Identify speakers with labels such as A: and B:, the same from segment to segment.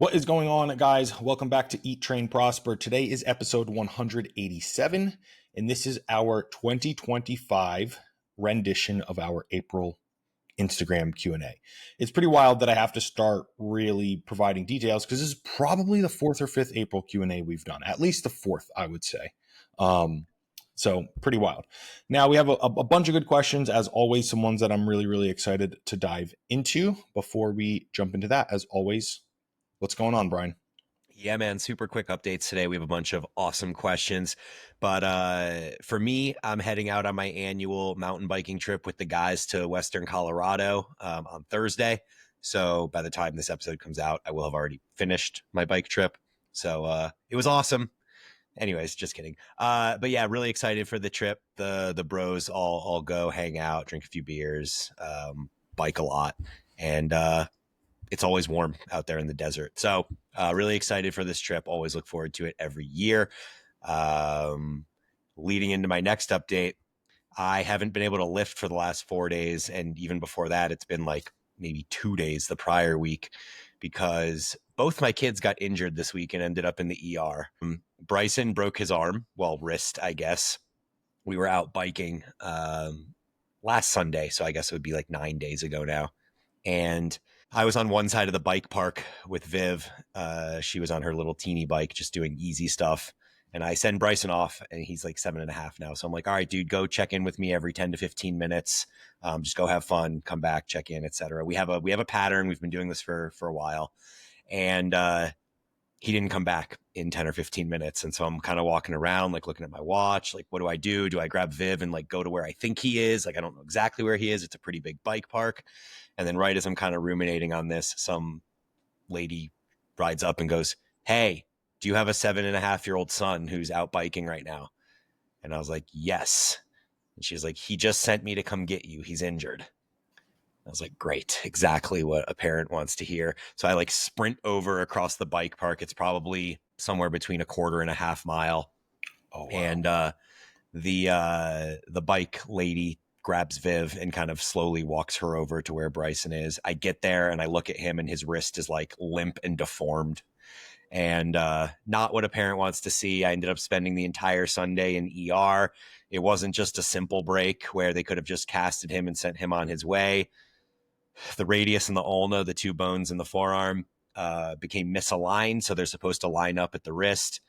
A: What is going on, guys? Welcome back to Eat, Train, Prosper. Today is episode 187, and this is our 2025 rendition of our April Instagram Q&A. It's pretty wild that I have to start really providing details because this is probably the fourth or fifth April Q&A we've done. At least the fourth, I would say. So pretty wild. Now we have a bunch of good questions, as always, some ones that I'm really excited to dive into. Before we jump into that, as always, what's going on, Bryan?
B: Yeah, man, super quick updates today. We have a bunch of awesome questions. But for me, I'm heading out on my annual mountain biking trip with the guys to Western Colorado on Thursday. So by the time this episode comes out, I will have already finished my bike trip. So it was awesome. Anyways, just kidding. But yeah, really excited for the trip. The bros all go hang out, drink a few beers, bike a lot. And it's always warm out there in the desert. So really excited for this trip. Always look forward to it every year. Leading into my next update, I haven't been able to lift for the last 4 days. And even before that, it's been like maybe 2 days the prior week because both my kids got injured this week and ended up in the ER. Bryson broke his arm, well, wrist, I guess. We were out biking last Sunday. So I guess it would be like 9 days ago now. And I was on one side of the bike park with Viv. She was on her little teeny bike, just doing easy stuff. And I send Bryson off, and he's like 7.5 now. So I'm like, all right, dude, go check in with me every 10 to 15 minutes. Just go have fun, come back, check in, etc. We have a pattern. We've been doing this for a while. And he didn't come back in 10 or 15 minutes. And so I'm kind of walking around, like looking at my watch, like, what do I do? Do I grab Viv and like go to where I think he is? Like, I don't know exactly where he is. It's a pretty big bike park. And then right as I'm kind of ruminating on this, some lady rides up and goes, "Hey, do you have a 7.5-year-old son who's out biking right now?" And I was like, "Yes." And she's like, "He just sent me to come get you. He's injured." I was like, great, exactly what a parent wants to hear. So I like sprint over across the bike park. It's probably somewhere between a quarter and a half mile.
A: Oh, wow.
B: And the bike lady grabs Viv and kind of slowly walks her over to where Bryson is. I get there and I look at him and his wrist is like limp and deformed and not what a parent wants to see. I ended up spending the entire Sunday in ER. It wasn't just a simple break where they could have just casted him and sent him on his way. The radius and the ulna, the two bones in the forearm, became misaligned. So they're supposed to line up at the wrist.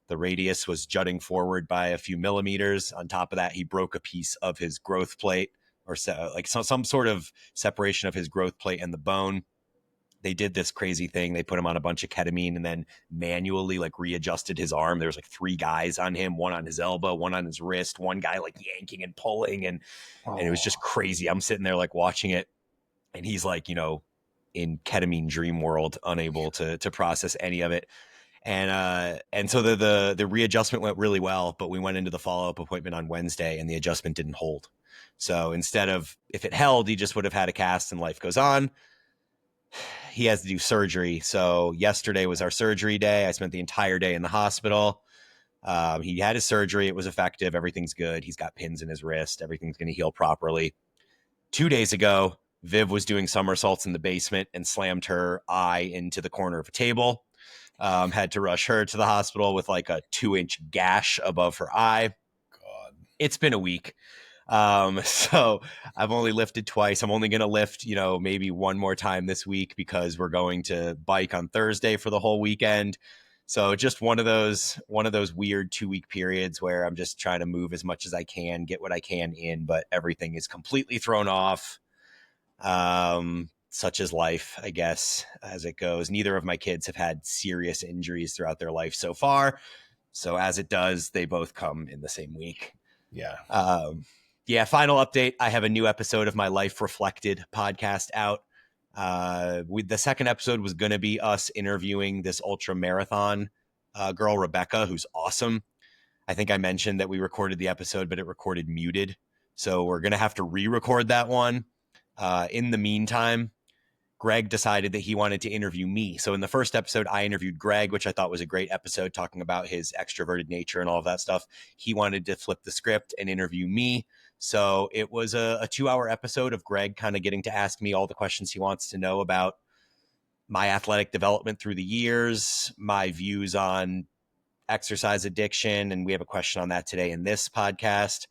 B: The radius was jutting forward by a few millimeters. On top of that, he broke a piece of his growth plate or some sort of separation of his growth plate and the bone. They did this crazy thing. They put him on a bunch of ketamine and then manually like readjusted his arm. There was like 3 guys on him, one on his elbow, one on his wrist, one guy like yanking and pulling. And it was just crazy. I'm sitting there like watching it. And he's like, in ketamine dream world, unable to process any of it. And so the readjustment went really well, but we went into the follow-up appointment on Wednesday and the adjustment didn't hold. So instead of, if it held, he just would have had a cast and life goes on. He has to do surgery. So yesterday was our surgery day. I spent the entire day in the hospital. He had his surgery. It was effective. Everything's good. He's got pins in his wrist. Everything's going to heal properly. 2 days ago, Viv was doing somersaults in the basement and slammed her eye into the corner of a table. Had to rush her to the hospital with like a 2-inch gash above her eye.
A: God.
B: It's been a week. So I've only lifted twice. I'm only going to lift, maybe one more time this week because we're going to bike on Thursday for the whole weekend. So just one of those weird 2-week periods where I'm just trying to move as much as I can, get what I can in, but everything is completely thrown off. Such is life, I guess, as it goes. Neither of my kids have had serious injuries throughout their life so far. So as it does, they both come in the same week.
A: Yeah.
B: Final update. I have a new episode of my Life Reflected podcast out. The second episode was going to be us interviewing this ultra marathon girl, Rebecca, who's awesome. I think I mentioned that we recorded the episode, but it recorded muted. So we're going to have to re-record that one. In the meantime, Greg decided that he wanted to interview me. So in the first episode, I interviewed Greg, which I thought was a great episode talking about his extroverted nature and all of that stuff. He wanted to flip the script and interview me. So it was a 2-hour episode of Greg kind of getting to ask me all the questions he wants to know about my athletic development through the years, my views on exercise addiction, and we have a question on that today in this podcast.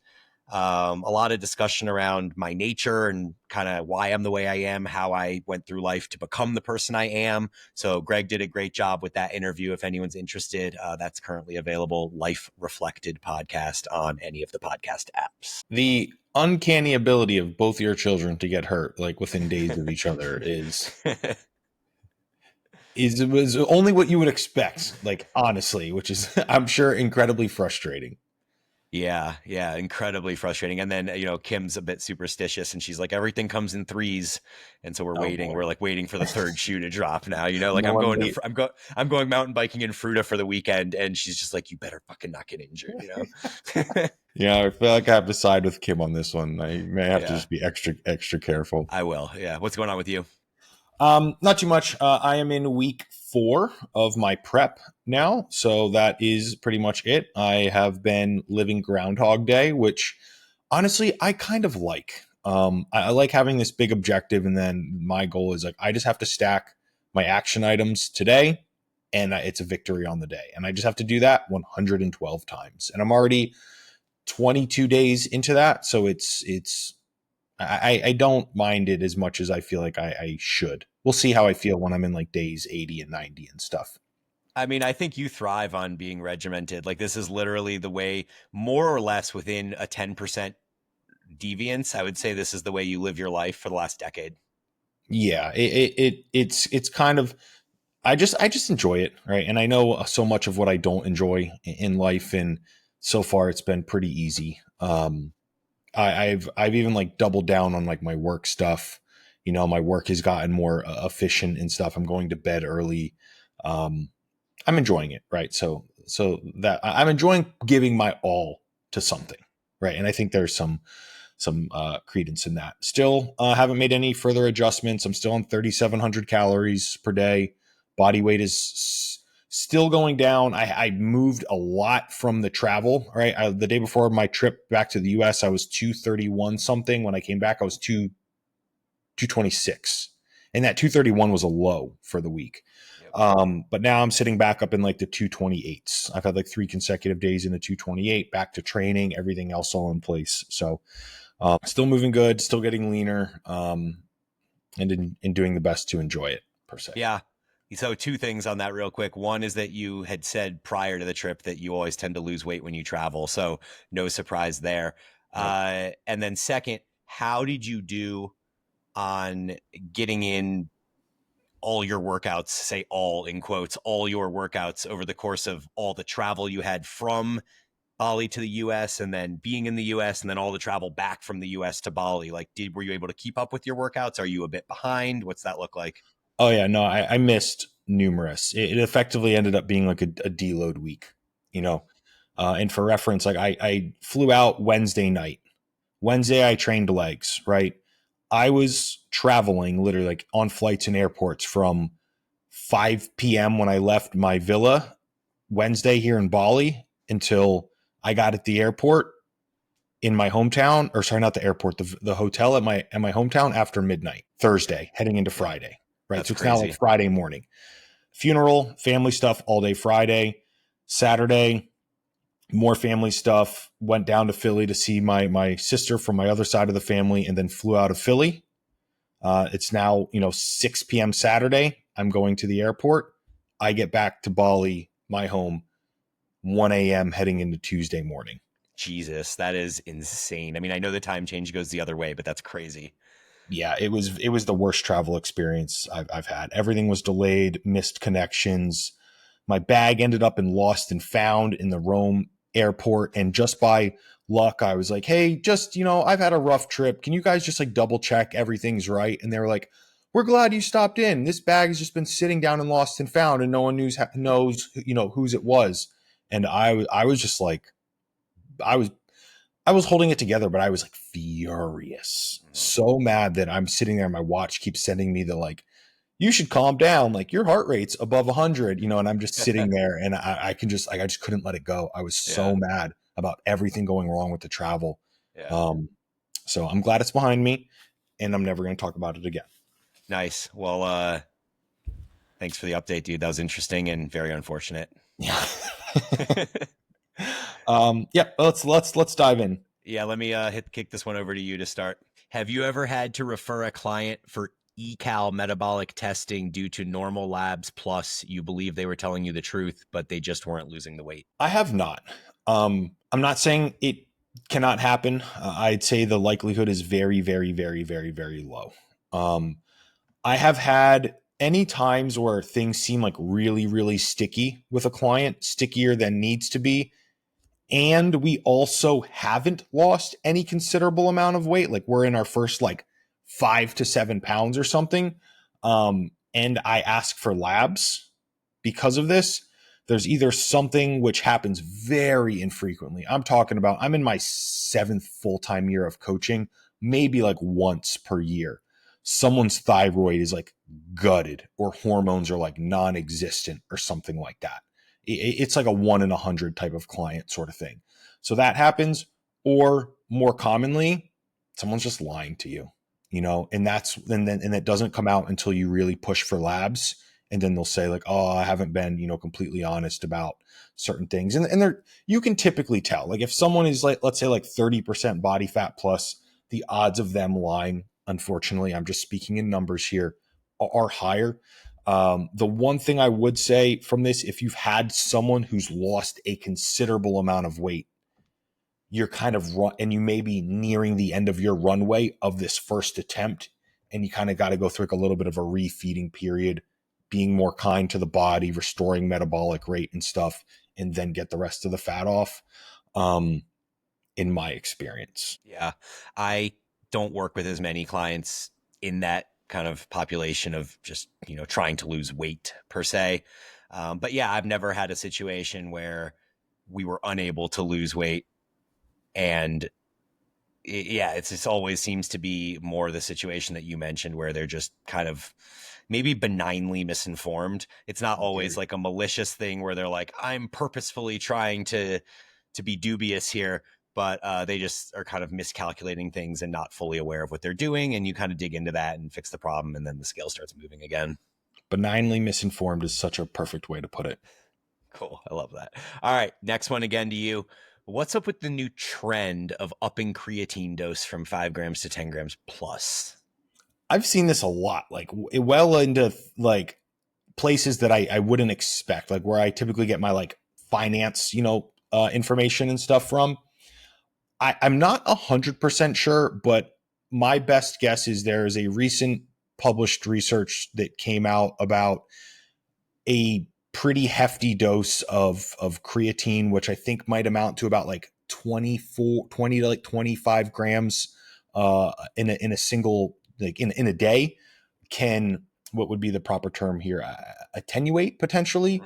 B: A lot of discussion around my nature and kind of why I'm the way I am, how I went through life to become the person I am. So Greg did a great job with that interview. If anyone's interested, that's currently available, Life Reflected podcast on any of the podcast apps.
A: The uncanny ability of both your children to get hurt like within days of each other is only what you would expect, like honestly, which is I'm sure incredibly frustrating.
B: Yeah, incredibly frustrating. And then, Kim's a bit superstitious and she's like, everything comes in threes. And so
A: Oh boy.
B: we're like waiting for the third shoe to drop now, like
A: No one
B: I'm going mountain biking in Fruta for the weekend. And she's just like, you better fucking not get injured,
A: Yeah, I feel like I have to side with Kim on this one. I may have to
B: Yeah.
A: just be extra careful.
B: I will. Yeah. What's going on with you?
A: Not too much. I am in week 4 of my prep now, so that is pretty much it. I have been living Groundhog Day, which honestly I kind of like. I like having this big objective, and then my goal is like I just have to stack my action items today, and it's a victory on the day. And I just have to do that 112 times, and I'm already 22 days into that, so I don't mind it as much as I feel like I should. We'll see how I feel when I'm in like days 80 and 90 and stuff.
B: I mean, I think you thrive on being regimented. Like this is literally the way, more or less within a 10% deviance. I would say this is the way you live your life for the last decade.
A: Yeah, it's kind of I just enjoy it, right? And I know so much of what I don't enjoy in life, and so far it's been pretty easy. I've even like doubled down on like my work stuff. My work has gotten more efficient and stuff. I'm going to bed early. Um, I'm enjoying it, right? So that I'm enjoying giving my all to something, right? And I think there's some credence in that. Still haven't made any further adjustments. I'm still on 3,700 calories per day. Body weight is still going down. I moved a lot from the travel, right? The day before my trip back to the US, I was 231 something. When I came back, I was 226. And that 231 was a low for the week. But now I'm sitting back up in like the 228s. I've had like 3 consecutive days in the 228, back to training, everything else all in place. So still moving good, still getting leaner, and in doing the best to enjoy it per se.
B: Yeah. So 2 things on that real quick. One is that you had said prior to the trip that you always tend to lose weight when you travel. So no surprise there. And then second, how did you do on getting in all your workouts, say all in quotes, all your workouts over the course of all the travel you had from Bali to the US and then being in the US and then all the travel back from the US to Bali? Like, were you able to keep up with your workouts? Are you a bit behind? What's that look like?
A: Oh yeah, no, I missed numerous. It effectively ended up being like a deload week, you know. And for reference, like I flew out Wednesday night. Wednesday I trained legs, right? I was traveling literally like on flights and airports from 5 p.m. when I left my villa Wednesday here in Bali until I got at the airport in my hometown, or sorry, not the airport, the hotel at my hometown after midnight Thursday, heading into Friday. Right.
B: That's
A: So it's now like
B: crazy.
A: Friday morning. Funeral, family stuff all day Friday. Saturday, more family stuff. Went down to Philly to see my sister from my other side of the family, and then flew out of Philly. It's now 6 p.m. Saturday. I'm going to the airport. I get back to Bali, my home, 1 a.m. heading into Tuesday morning.
B: Jesus, that is insane. I mean, I know the time change goes the other way, but that's crazy.
A: Yeah, it was the worst travel experience I've had. Everything was delayed, missed connections. My bag ended up in lost and found in the Rome airport, and just by luck, I was like, "Hey, just I've had a rough trip. Can you guys just like double check everything's right?" And they were like, "We're glad you stopped in. This bag has just been sitting down in lost and found, and no one knows whose it was." And I was just like, I was holding it together, but I was like furious, so mad that I'm sitting there. My watch keeps sending me the like, you should calm down. Like your heart rate's above 100, and I'm just sitting there, and I can just like I just couldn't let it go. I was so mad about everything going wrong with the travel.
B: Yeah.
A: So I'm glad it's behind me, and I'm never going to talk about it again.
B: Nice. Well, Thanks for the update, dude. That was interesting and very unfortunate.
A: Yeah. Yeah, let's dive in.
B: Yeah, let me kick this one over to you to start. Have you ever had to refer a client for ECAL metabolic testing due to normal labs plus you believe they were telling you the truth, but they just weren't losing the weight?
A: I have not. I'm not saying it cannot happen. I'd say the likelihood is very, very, very, very, very low. I have had any times where things seem like really, really sticky with a client, stickier than needs to be. And we also haven't lost any considerable amount of weight. Like we're in our first like 5 to 7 pounds or something. And I ask for labs because of this. There's either something which happens very infrequently. I'm talking about, I'm in my 7th full-time year of coaching, maybe like once per year. Someone's thyroid is like gutted or hormones are like non-existent or something like that. It's like a 1 in 100 type of client sort of thing. So that happens, or more commonly, someone's just lying to you, and it doesn't come out until you really push for labs, and then they'll say like, oh, I haven't been, completely honest about certain things. And they're, you can typically tell, like if someone is like, let's say like 30% body fat plus, the odds of them lying, unfortunately, I'm just speaking in numbers here, are higher. The one thing I would say from this, if you've had someone who's lost a considerable amount of weight, you're kind of and you may be nearing the end of your runway of this first attempt, and you kind of got to go through like a little bit of a refeeding period, being more kind to the body, restoring metabolic rate and stuff, and then get the rest of the fat off. In my experience.
B: Yeah. I don't work with as many clients in that kind of population of just, trying to lose weight per se. But yeah, I've never had a situation where we were unable to lose weight. And it just always seems to be more the situation that you mentioned where they're just kind of maybe benignly misinformed. It's not always like a malicious thing where they're like, I'm purposefully trying to be dubious here, but they just are kind of miscalculating things and not fully aware of what they're doing. And you kind of dig into that and fix the problem, and then the scale starts moving again.
A: Benignly misinformed is such a perfect way to put it.
B: Cool. I love that. All right. Next one again to you. What's up with the new trend of upping creatine dose from 5 grams to 10 grams plus?
A: I've seen this a lot, like well into like places that I wouldn't expect, like where I typically get my like finance, information and stuff from. I'm not 100% sure, but my best guess is there is a recent published research that came out about a pretty hefty dose of creatine, which I think might amount to about like 20 to like 25 grams in a single, like in a day, can, what would be the proper term here, attenuate potentially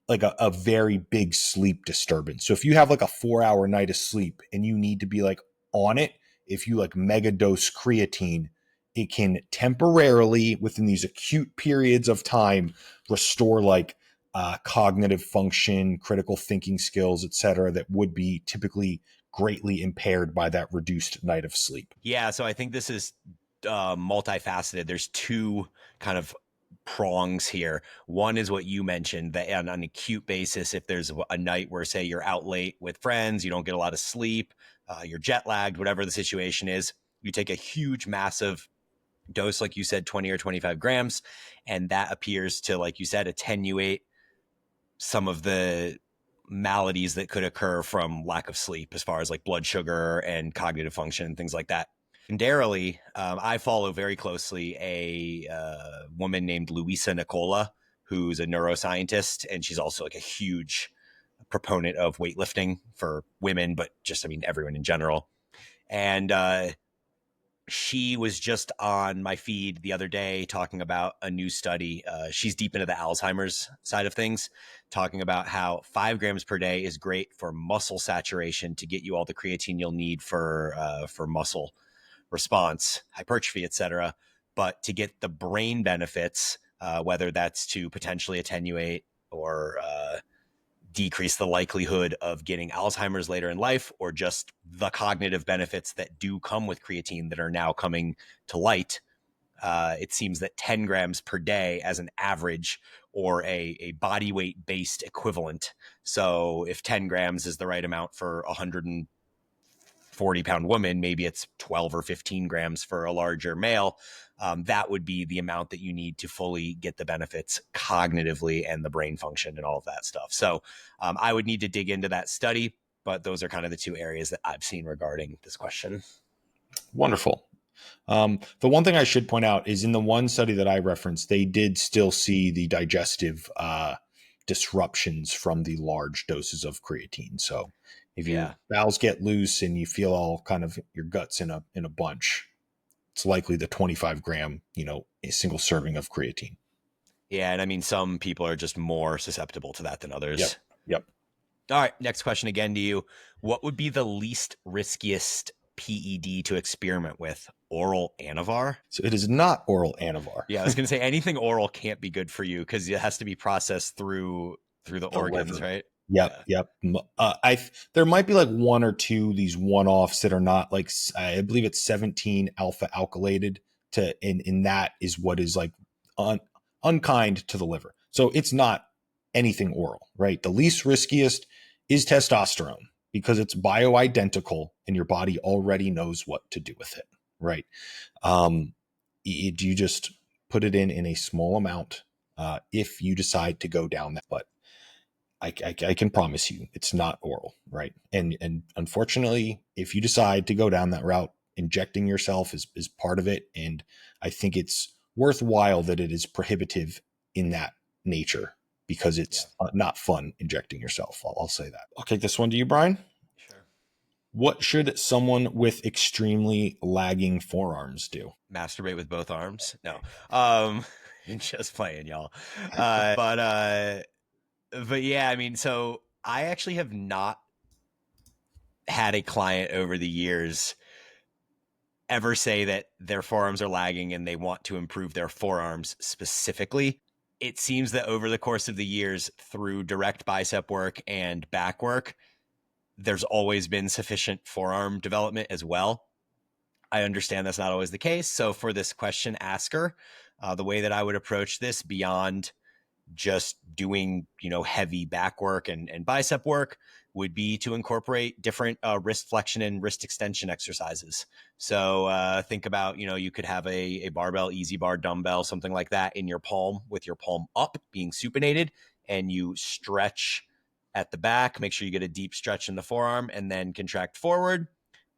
A: like a very big sleep disturbance. So if you have like a 4-hour night of sleep and you need to be like on it, if you like mega dose creatine, it can temporarily within these acute periods of time restore like cognitive function, critical thinking skills, etc., that would be typically greatly impaired by that reduced night of sleep.
B: Yeah, so I think this is multifaceted. There's two kind of prongs here. One is what you mentioned, that on an acute basis, if there's a night where, say, you're out late with friends, you don't get a lot of sleep, you're jet lagged, whatever the situation is, you take a huge, massive dose, like you said, 20 or 25 grams, and that appears to, like you said, attenuate some of the maladies that could occur from lack of sleep, as far as like blood sugar and cognitive function and things like that. Secondarily, I follow very closely a woman named Luisa Nicola, who's a neuroscientist, and she's also like a huge proponent of weightlifting for women, but just, I mean, everyone in general. And she was just on my feed the other day talking about a new study. She's deep into the Alzheimer's side of things, talking about how 5 grams per day is great for muscle saturation to get you all the creatine you'll need for muscle response, hypertrophy, etc. But to get the brain benefits, whether that's to potentially attenuate or decrease the likelihood of getting Alzheimer's later in life, or just the cognitive benefits that do come with creatine that are now coming to light, it seems that 10 grams per day as an average or a body weight based equivalent. So if 10 grams is the right amount for a 140-pound woman, maybe it's 12 or 15 grams for a larger male. That would be the amount that you need to fully get the benefits cognitively and the brain function and all of that stuff. So I would need to dig into that study, but those are kind of the two areas that I've seen regarding this question.
A: Wonderful. The one thing I should point out is in the one study that I referenced, they did still see the digestive disruptions from the large doses of creatine. So if your bowels get loose and you feel all kind of your guts in a bunch, it's likely the 25 gram, a single serving of creatine.
B: Yeah. And I mean, some people are just more susceptible to that than others.
A: Yep.
B: All right. Next question again to you. What would be the least riskiest PED to experiment with? Oral Anavar?
A: So it is not oral Anavar.
B: Yeah, I was going to say anything oral can't be good for you because it has to be processed through the organs,
A: liver.
B: right?
A: Yep. There might be like one or two these one-offs that are not like, I believe it's 17 alpha alkylated and that is what is like unkind to the liver. So it's not anything oral, right? The least riskiest is testosterone because it's bioidentical and your body already knows what to do with it, right? You just put it in a small amount if you decide to go down that, but I can promise you it's not oral, right? And unfortunately, if you decide to go down that route, injecting yourself is part of it. And I think it's worthwhile that it is prohibitive in that nature because it's not fun injecting yourself. I'll say that. I'll take this one to you, Bryan.
B: Sure.
A: What should someone with extremely lagging forearms do?
B: Masturbate with both arms? No. Just playing, y'all. But yeah, I mean, so I actually have not had a client over the years ever say that their forearms are lagging and they want to improve their forearms specifically. It seems that over the course of the years, through direct bicep work and back work, there's always been sufficient forearm development as well. I understand that's not always the case. So for this question asker, the way that I would approach this beyond just doing, heavy back work and bicep work would be to incorporate different wrist flexion and wrist extension exercises. So think about, you could have a barbell, easy bar, dumbbell, something like that in your palm with your palm up being supinated, and you stretch at the back, make sure you get a deep stretch in the forearm and then contract forward.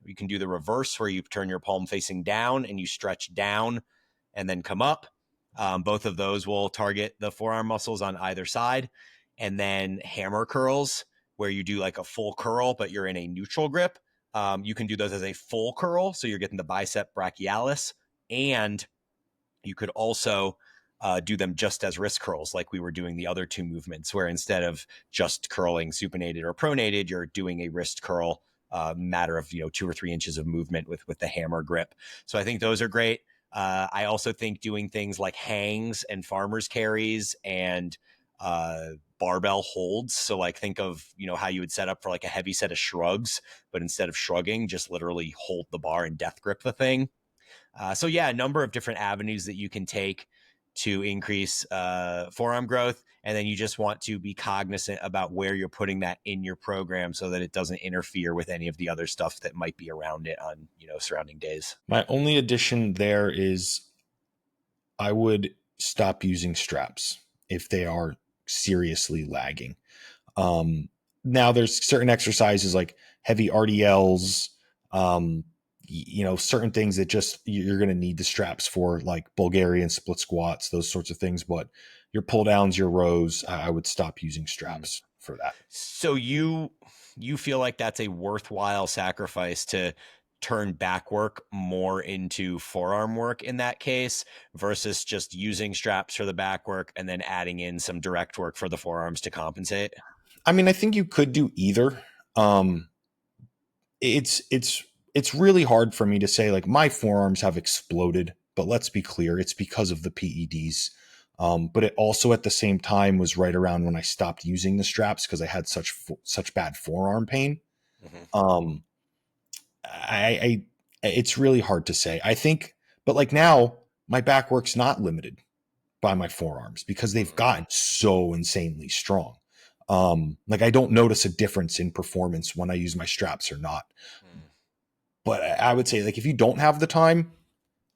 B: You can do the reverse where you turn your palm facing down and you stretch down and then come up. Both of those will target the forearm muscles on either side. And then hammer curls, where you do like a full curl, but you're in a neutral grip. You can do those as a full curl. So you're getting the bicep brachialis. And you could also do them just as wrist curls, like we were doing the other two movements, where instead of just curling supinated or pronated, you're doing a wrist curl, matter of 2 or 3 inches of movement with the hammer grip. So I think those are great. I also think doing things like hangs and farmer's carries and barbell holds. So like think of, how you would set up for like a heavy set of shrugs, but instead of shrugging, just literally hold the bar and death grip the thing. So yeah, a number of different avenues that you can take to increase forearm growth. And then you just want to be cognizant about where you're putting that in your program so that it doesn't interfere with any of the other stuff that might be around it on, surrounding days.
A: My only addition there is I would stop using straps if they are seriously lagging. Now there's certain exercises like heavy RDLs, certain things that just you're going to need the straps for, like Bulgarian split squats, those sorts of things. But your pull downs, your rows, I would stop using straps for that.
B: So you feel like that's a worthwhile sacrifice to turn back work more into forearm work in that case versus just using straps for the back work and then adding in some direct work for the forearms to compensate?
A: I mean, I think you could do either. It's really hard for me to say like my forearms have exploded, but let's be clear, it's because of the PEDs. But it also at the same time was right around when I stopped using the straps because I had such bad forearm pain. Mm-hmm. It's really hard to say. I think, but like now my back work's not limited by my forearms because they've gotten so insanely strong. Like I don't notice a difference in performance when I use my straps or not. But I would say, like, if you don't have the time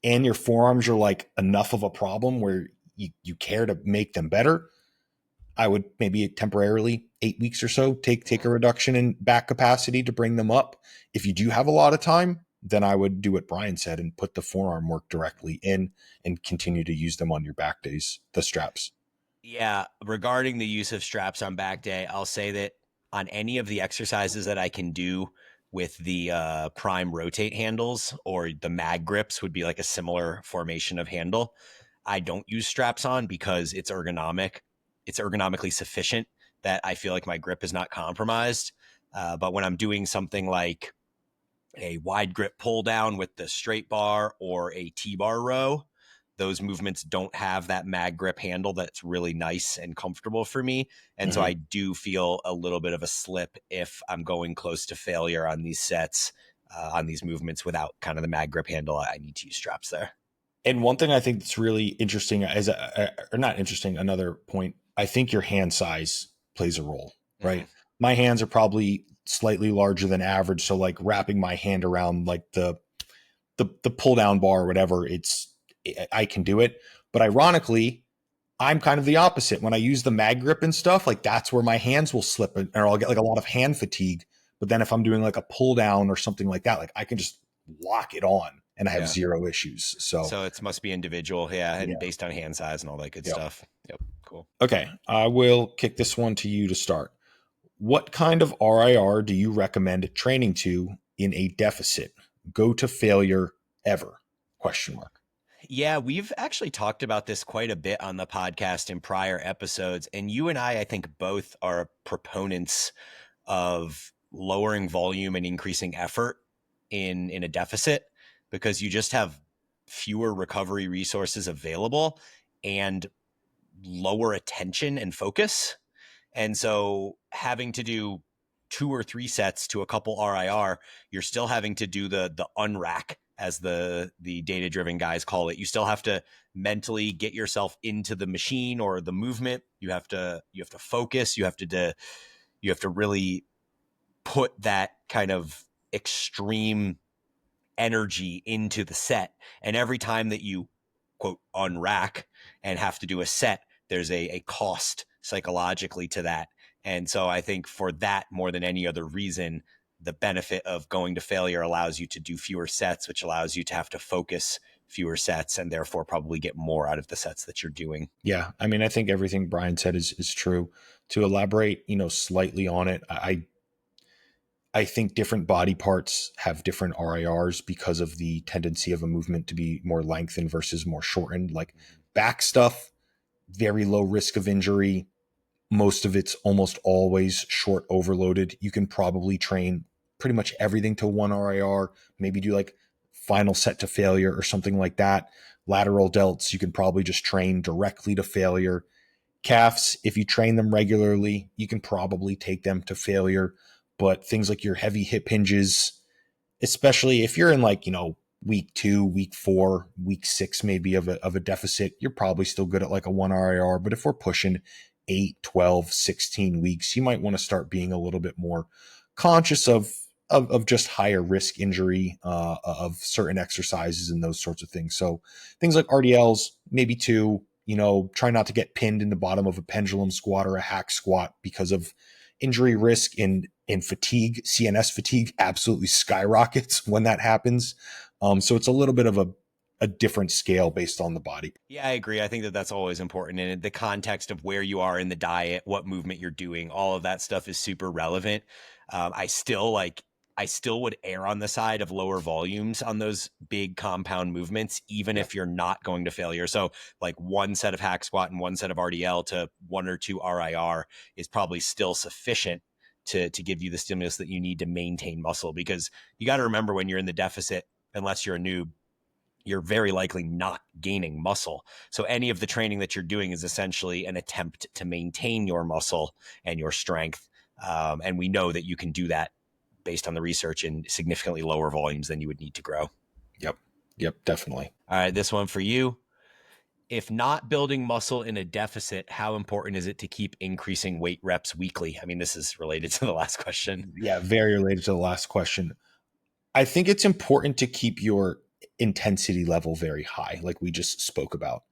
A: and your forearms are like enough of a problem where you care to make them better, I would maybe temporarily 8 weeks or so take a reduction in back capacity to bring them up. If you do have a lot of time, then I would do what Bryan said and put the forearm work directly in and continue to use them on your back days, the straps.
B: Yeah, regarding the use of straps on back day, I'll say that on any of the exercises that I can do with the prime rotate handles, or the mag grips would be like a similar formation of handle, I don't use straps on because it's ergonomic. It's ergonomically sufficient that I feel like my grip is not compromised. But when I'm doing something like a wide grip pull down with the straight bar or a T-bar row, those movements don't have that mag grip handle that's really nice and comfortable for me. And so I do feel a little bit of a slip if I'm going close to failure on these sets, on these movements without kind of the mag grip handle. I need to use straps there.
A: And one thing I think that's really interesting or not interesting, another point, I think your hand size plays a role, right? My hands are probably slightly larger than average. So like wrapping my hand around like the pull down bar or whatever, I can do it. But ironically, I'm kind of the opposite. When I use the mag grip and stuff, like that's where my hands will slip or I'll get like a lot of hand fatigue. But then if I'm doing like a pull down or something like that, like I can just lock it on and I have zero issues.
B: So it must be individual. Yeah. And based on hand size and all that good stuff. Yep. Cool.
A: Okay. I will kick this one to you to start. What kind of RIR do you recommend training to in a deficit? Go to failure ever? Question mark.
B: Yeah, we've actually talked about this quite a bit on the podcast in prior episodes. And you and I think both are proponents of lowering volume and increasing effort in a deficit, because you just have fewer recovery resources available and lower attention and focus. And so having to do 2 or 3 sets to a couple RIR, you're still having to do the unrack, as the data driven guys call it. You still have to mentally get yourself into the machine or the movement. You have to focus. You have to really put that kind of extreme energy into the set. And every time that you quote unrack and have to do a set, there's a cost psychologically to that. And so I think for that, more than any other reason, the benefit of going to failure allows you to do fewer sets, which allows you to have to focus fewer sets and therefore probably get more out of the sets that you're doing.
A: Yeah. I mean, I think everything Bryan said is true. To elaborate, slightly on it, I think different body parts have different RIRs because of the tendency of a movement to be more lengthened versus more shortened. Like back stuff, very low risk of injury. Most of it's almost always short overloaded. You can probably train pretty much everything to one RIR, maybe do like final set to failure or something like that. Lateral delts, you can probably just train directly to failure. Calves, if you train them regularly, you can probably take them to failure. But things like your heavy hip hinges, especially if you're in like, week 2, week 4, week 6, maybe of a deficit, you're probably still good at like a 1 RIR. But if we're pushing 8, 12, 16 weeks, you might want to start being a little bit more conscious of just higher risk injury of certain exercises and those sorts of things. So things like RDLs, maybe 2, try not to get pinned in the bottom of a pendulum squat or a hack squat because of injury risk in fatigue. CNS fatigue absolutely skyrockets when that happens. So it's a little bit of a different scale based on the body.
B: Yeah, I agree. I think that that's always important. And in the context of where you are in the diet, what movement you're doing, all of that stuff is super relevant. I still would err on the side of lower volumes on those big compound movements, even if you're not going to failure. So like 1 set of hack squat and 1 set of RDL to 1 or 2 RIR is probably still sufficient to give you the stimulus that you need to maintain muscle, because you got to remember, when you're in the deficit, unless you're a noob, you're very likely not gaining muscle. So any of the training that you're doing is essentially an attempt to maintain your muscle and your strength. And we know that you can do that based on the research in significantly lower volumes than you would need to grow.
A: Yep, definitely.
B: All right, this one for you. if not building muscle in a deficit, how important is it to keep increasing weight reps weekly? I mean, this is related to the last question.
A: Yeah, very related to the last question. I think it's important to keep your intensity level very high, like we just spoke about.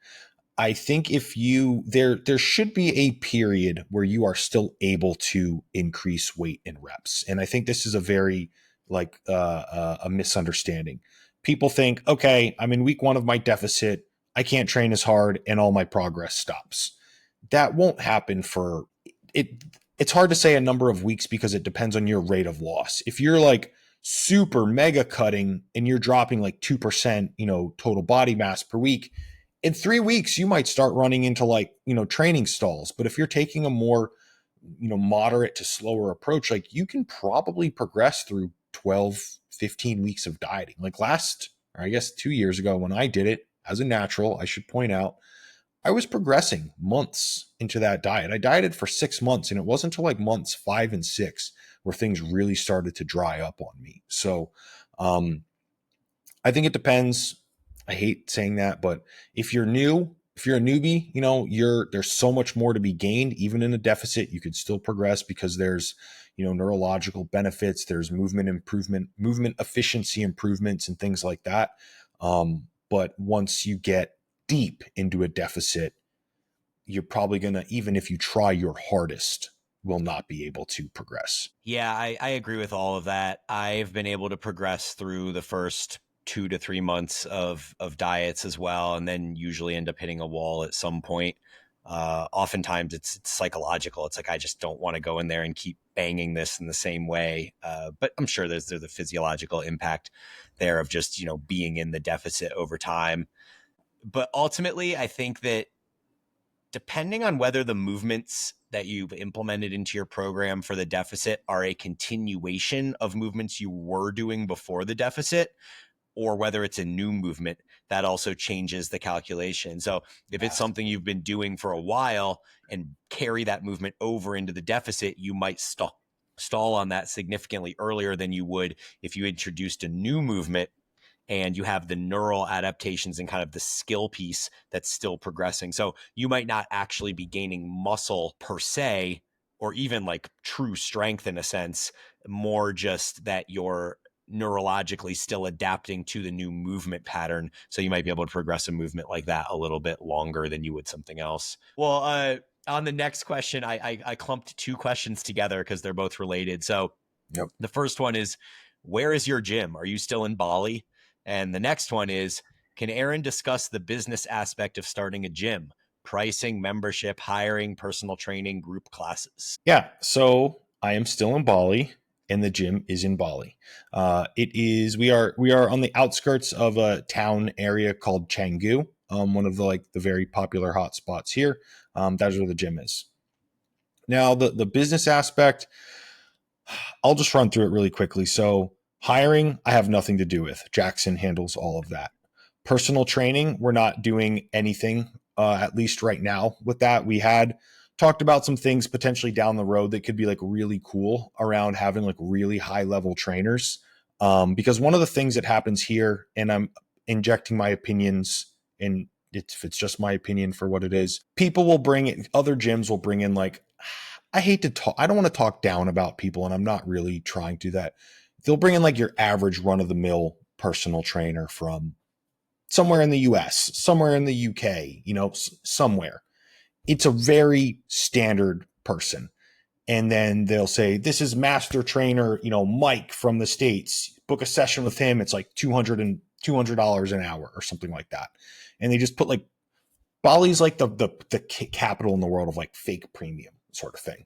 A: I think if you there should be a period where you are still able to increase weight in reps. And I think this is a very a misunderstanding. People think, okay, I'm in week 1 of my deficit, I can't train as hard and all my progress stops. That won't happen for it. It's hard to say a number of weeks because it depends on your rate of loss. If you're like super mega cutting and you're dropping like 2%, total body mass per week, in 3 weeks, you might start running into training stalls. But if you're taking a more, moderate to slower approach, like you can probably progress through 12, 15 weeks of dieting. Like or I guess 2 years ago when I did it as a natural, I should point out, I was progressing months into that diet. I dieted for 6 months, and it wasn't until like months 5 and 6 where things really started to dry up on me. So, I think it depends. I hate saying that, but if you're new, if you're a newbie, there's so much more to be gained. Even in a deficit, you could still progress because there's, neurological benefits, there's movement improvement, movement efficiency improvements, and things like that. But once you get deep into a deficit, you're probably gonna, even if you try your hardest, will not be able to progress.
B: Yeah, I agree with all of that. I've been able to progress through the first 2 to 3 months of diets as well, and then usually end up hitting a wall at some point. Oftentimes it's psychological. It's like I just don't want to go in there and keep banging this in the same way. But I'm sure there's the physiological impact there of just being in the deficit over time. But ultimately, I think that depending on whether the movements that you've implemented into your program for the deficit are a continuation of movements you were doing before the deficit, or whether it's a new movement, that also changes the calculation. So if it's something you've been doing for a while and carry that movement over into the deficit, you might stall on that significantly earlier than you would if you introduced a new movement and you have the neural adaptations and kind of the skill piece that's still progressing. So you might not actually be gaining muscle per se, or even like true strength in a sense, more just that you're neurologically still adapting to the new movement pattern. So you might be able to progress a movement like that a little bit longer than you would something else. Well, on the next question, I clumped 2 questions together because they're both related. So
A: Yep.
B: the first one is, where is your gym? Are you still in Bali? And the next one is, can Aaron discuss the business aspect of starting a gym? Pricing, membership, hiring, personal training, group classes.
A: Yeah. So I am still in Bali, and the gym is in Bali. We are on the outskirts of a town area called Canggu, one of the very popular hot spots here. That's where the gym is. Now the business aspect, I'll just run through it really quickly. So hiring, I have nothing to do with. Jackson handles all of that. Personal training, we're not doing anything, at least right now with that. We had talked about some things potentially down the road that could be like really cool around having like really high level trainers. Because one of the things that happens here, and I'm injecting my opinions, and it's just my opinion for what it is, people will bring it, other gyms will bring in like, I hate to talk, I don't want to talk down about people, and I'm not really trying to do that. They'll bring in like your average run of the mill personal trainer from somewhere in the US, somewhere in the UK, somewhere. It's a very standard person. And then they'll say, this is master trainer, Mike from the States. Book a session with him. It's like $200 an hour or something like that. And they just put like, Bali's like the capital in the world of like fake premium sort of thing.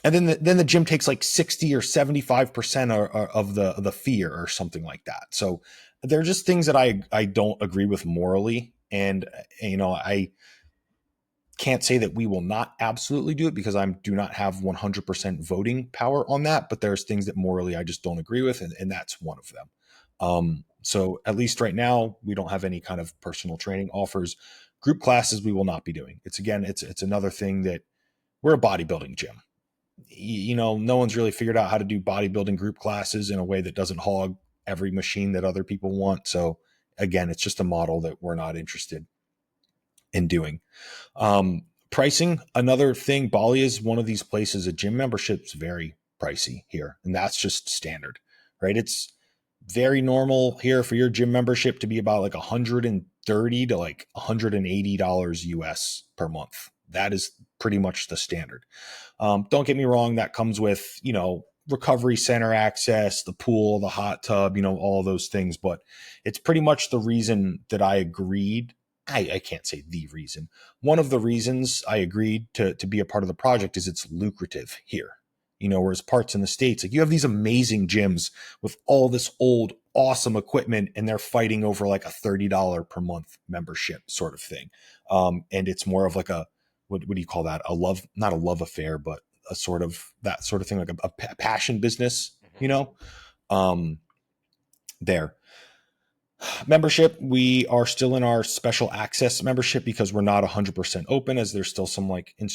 A: And then the gym takes like 60 or 75% of the fee or something like that. So they're just things that I don't agree with morally. And, I can't say that we will not absolutely do it because I do not have 100% voting power on that. But there's things that morally I just don't agree with. And that's one of them. So at least right now, we don't have any kind of personal training offers. Group classes, we will not be doing. It's another thing that we're a bodybuilding gym. No one's really figured out how to do bodybuilding group classes in a way that doesn't hog every machine that other people want. So again, it's just a model that we're not interested in doing. Pricing, another thing, Bali is one of these places, a gym membership's very pricey here, and that's just standard, right? It's very normal here for your gym membership to be about like $130 to like $180 US per month. That is pretty much the standard. Don't get me wrong, that comes with, recovery center access, the pool, the hot tub, all those things. But it's pretty much the reason that I agreed. I can't say the reason. One of the reasons I agreed to be a part of the project is it's lucrative here. Whereas parts in the States, like you have these amazing gyms with all this old, awesome equipment, and they're fighting over like a $30 per month membership sort of thing. And it's more of like what do you call that? Not a love affair, but a sort of that sort of thing, like a passion business, there. Membership, we are still in our special access membership because we're not 100% open, as there's still some like in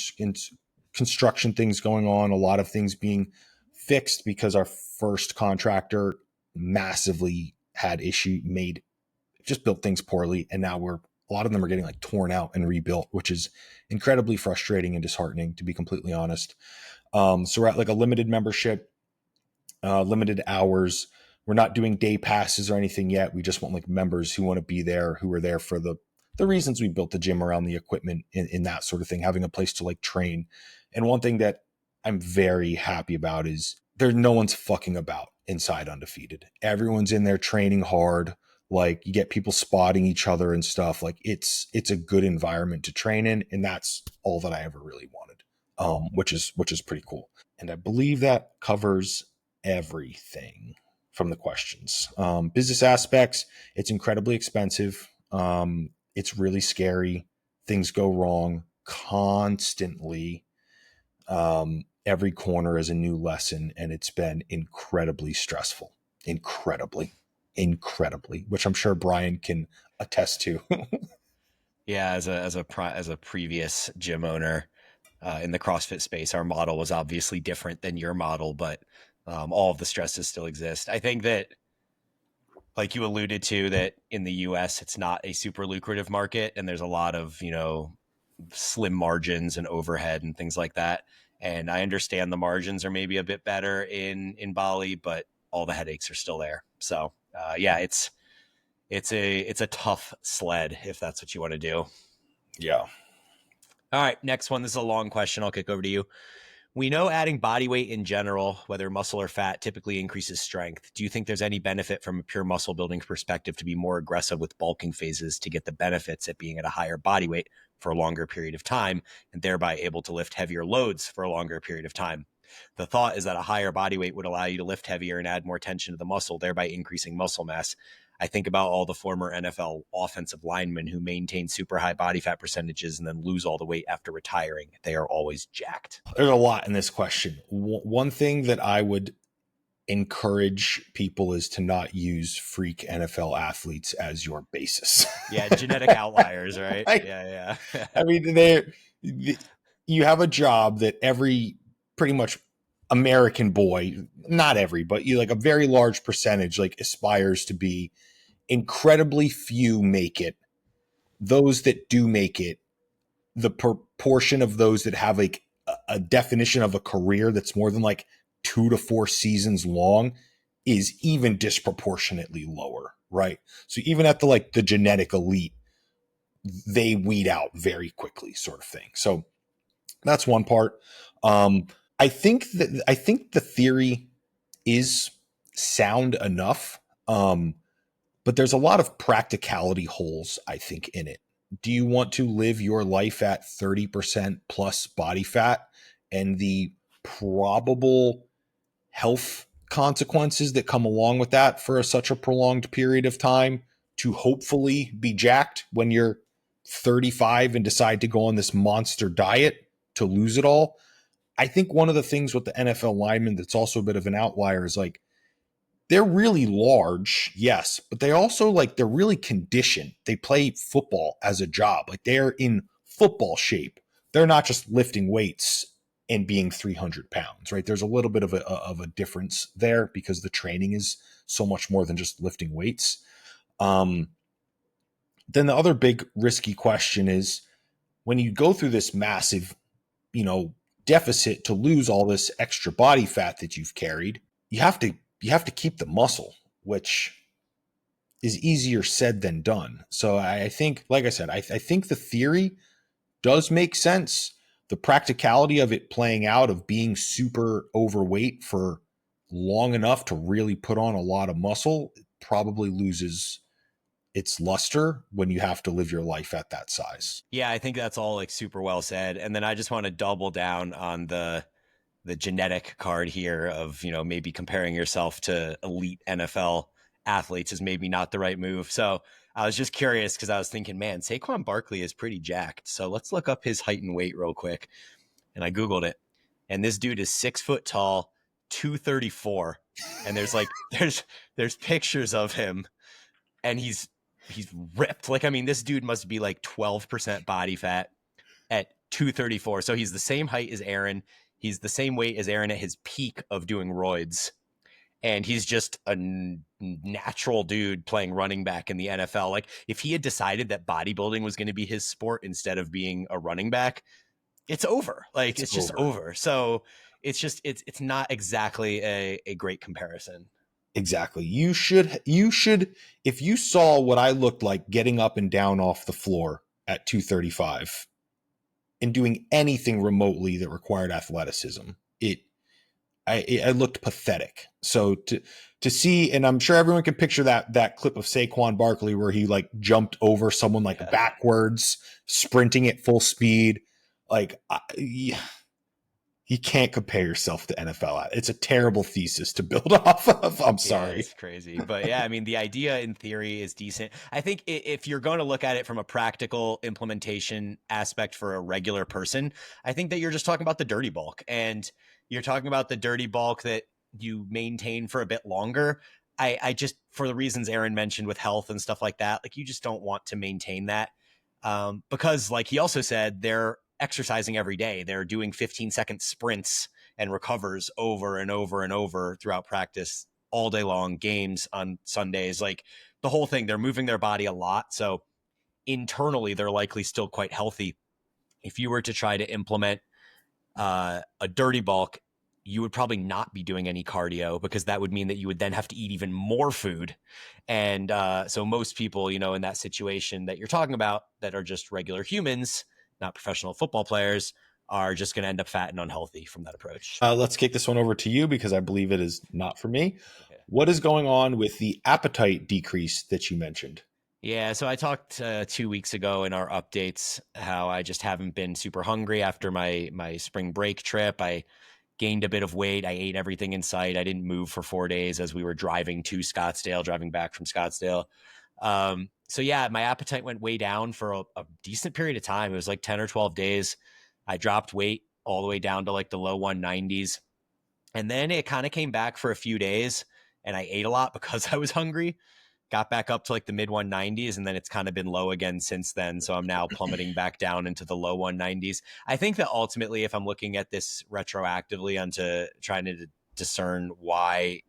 A: construction things going on, a lot of things being fixed because our first contractor massively had just built things poorly, and now a lot of them are getting like torn out and rebuilt, which is incredibly frustrating and disheartening, to be completely honest. So we're at like a limited membership, limited hours. We're not doing day passes or anything yet. We just want like members who want to be there, who are there for the reasons we built the gym around, the equipment in that sort of thing, having a place to like train. And one thing that I'm very happy about is there's no one's fucking about inside Undefeated. Everyone's in there training hard. Like you get people spotting each other and stuff. Like it's a good environment to train in. And that's all that I ever really wanted, which is pretty cool. And I believe that covers everything from the questions. Business aspects, it's incredibly expensive. It's really scary. Things go wrong constantly. Every corner is a new lesson, and it's been incredibly stressful. Incredibly, which I'm sure Bryan can attest to.
B: Yeah, as a previous gym owner in the CrossFit space, our model was obviously different than your model, but all of the stresses still exist. I think that, like you alluded to, that in the US, it's not a super lucrative market, and there's a lot of, slim margins and overhead and things like that. And I understand the margins are maybe a bit better in Bali, but all the headaches are still there. So yeah, it's a tough sled if that's what you want to do.
A: Yeah.
B: All right, next one. This is a long question. I'll kick over to you. We know adding body weight in general, whether muscle or fat, typically increases strength. Do you think there's any benefit from a pure muscle building perspective to be more aggressive with bulking phases to get the benefits at being at a higher body weight for a longer period of time and thereby able to lift heavier loads for a longer period of time? The thought is that a higher body weight would allow you to lift heavier and add more tension to the muscle, thereby increasing muscle mass. I think about all the former NFL offensive linemen who maintain super high body fat percentages and then lose all the weight after retiring. They are always jacked.
A: There's a lot in this question. One thing that I would encourage people is to not use freak NFL athletes as your basis.
B: Yeah, genetic outliers, right? Yeah.
A: I mean, you have a job that every pretty much American boy, not every, but you like a very large percentage like aspires to be. Incredibly few make it. Those that do make it, the proportion of those that have like a definition of a career that's more than like 2 to 4 seasons long is even disproportionately lower, right? So even at the genetic elite, they weed out very quickly, sort of thing. So that's one part. I think the theory is sound enough. But there's a lot of practicality holes, I think, in it. Do you want to live your life at 30% plus body fat and the probable health consequences that come along with that for such a prolonged period of time to hopefully be jacked when you're 35 and decide to go on this monster diet to lose it all? I think one of the things with the NFL linemen that's also a bit of an outlier is like, they're really large, yes, but they also they're really conditioned. They play football as a job. Like they're in football shape. They're not just lifting weights and being 300 pounds, right? There's a little bit of a difference there because the training is so much more than just lifting weights. Then the other big risky question is when you go through this massive, deficit to lose all this extra body fat that you've carried, you have to keep the muscle, which is easier said than done. So I think, like I said, I think the theory does make sense. The practicality of it playing out, of being super overweight for long enough to really put on a lot of muscle, probably loses its luster when you have to live your life at that size.
B: Yeah, I think that's all like super well said. And then I just want to double down on the genetic card here of, maybe comparing yourself to elite NFL athletes is maybe not the right move. So I was just curious because I was thinking, man, Saquon Barkley is pretty jacked. So let's look up his height and weight real quick. And I Googled it. And this dude is 6 foot tall, 234. And there's like there's pictures of him and he's ripped. Like, I mean, this dude must be like 12% body fat at 234. So he's the same height as Aaron. He's the same weight as Aaron at his peak of doing roids. And he's just a natural dude playing running back in the NFL. Like, if he had decided that bodybuilding was going to be his sport instead of being a running back, it's over. Like, it's just over. So it's not exactly a great comparison.
A: Exactly. You should, if you saw what I looked like getting up and down off the floor at 235 and doing anything remotely that required athleticism, I looked pathetic. So to see, and I'm sure everyone can picture that clip of Saquon Barkley where he like jumped over someone like backwards, sprinting at full speed. Like, you can't compare yourself to NFL. It's a terrible thesis to build off of. I'm sorry.
B: Yeah, it's crazy. But yeah, I mean, the idea in theory is decent. I think if you're going to look at it from a practical implementation aspect for a regular person, I think that you're just talking about the dirty bulk. And you're talking about the dirty bulk that you maintain for a bit longer. I just, for the reasons Aaron mentioned with health and stuff like that, like you just don't want to maintain that. Because like he also said, they're exercising every day. They're doing 15-second sprints and recovers over and over and over throughout practice all day long, games on Sundays, like the whole thing. They're moving their body a lot. So internally, they're likely still quite healthy. If you were to try to implement a dirty bulk, you would probably not be doing any cardio because that would mean that you would then have to eat even more food. And so most people, in that situation that you're talking about that are just regular humans, not professional football players, are just going to end up fat and unhealthy from that approach.
A: Let's kick this one over to you because I believe it is not for me. Okay. What is going on with the appetite decrease that you mentioned?
B: Yeah, so I talked 2 weeks ago in our updates how I just haven't been super hungry after my spring break trip. I gained a bit of weight. I ate everything in sight. I didn't move for 4 days as we were driving to Scottsdale, driving back from Scottsdale. So yeah, my appetite went way down for a decent period of time. It was like 10 or 12 days. I dropped weight all the way down to like the low 190s. And then it kind of came back for a few days and I ate a lot because I was hungry. Got back up to like the mid 190s, and then it's kind of been low again since then. So I'm now plummeting back down into the low 190s. I think that ultimately, if I'm looking at this retroactively onto trying to discern why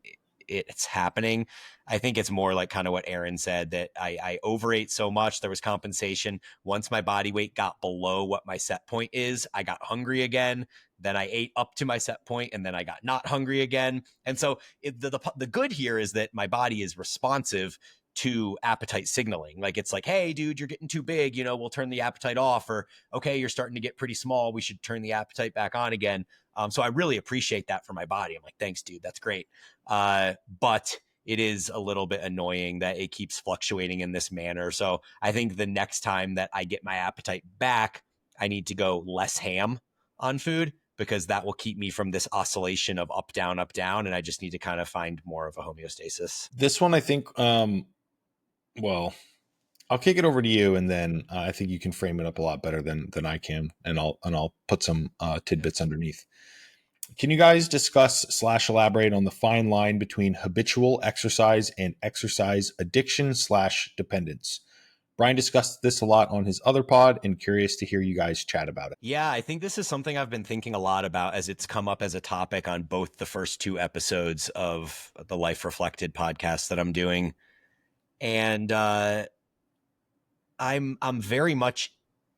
B: it's happening, I think it's more like kind of what Aaron said, that I overate so much. There was compensation. Once my body weight got below what my set point is, I got hungry again. Then I ate up to my set point and then I got not hungry again. And so the good here is that my body is responsive to appetite signaling. Like it's like, hey, dude, you're getting too big. We'll turn the appetite off. Or, okay, you're starting to get pretty small. We should turn the appetite back on again. So I really appreciate that for my body. I'm like, thanks, dude. That's great. But it is a little bit annoying that it keeps fluctuating in this manner. So I think the next time that I get my appetite back, I need to go less ham on food because that will keep me from this oscillation of up, down, and I just need to kind of find more of a homeostasis.
A: This one, I think, well, I'll kick it over to you, and then I think you can frame it up a lot better than I can, and I'll put some tidbits underneath. Can you guys discuss / elaborate on the fine line between habitual exercise and exercise addiction / dependence? Bryan discussed this a lot on his other pod, and curious to hear you guys chat about it.
B: Yeah, I think this is something I've been thinking a lot about as it's come up as a topic on both the first 2 episodes of the Life Reflected podcast that I'm doing. And I'm very much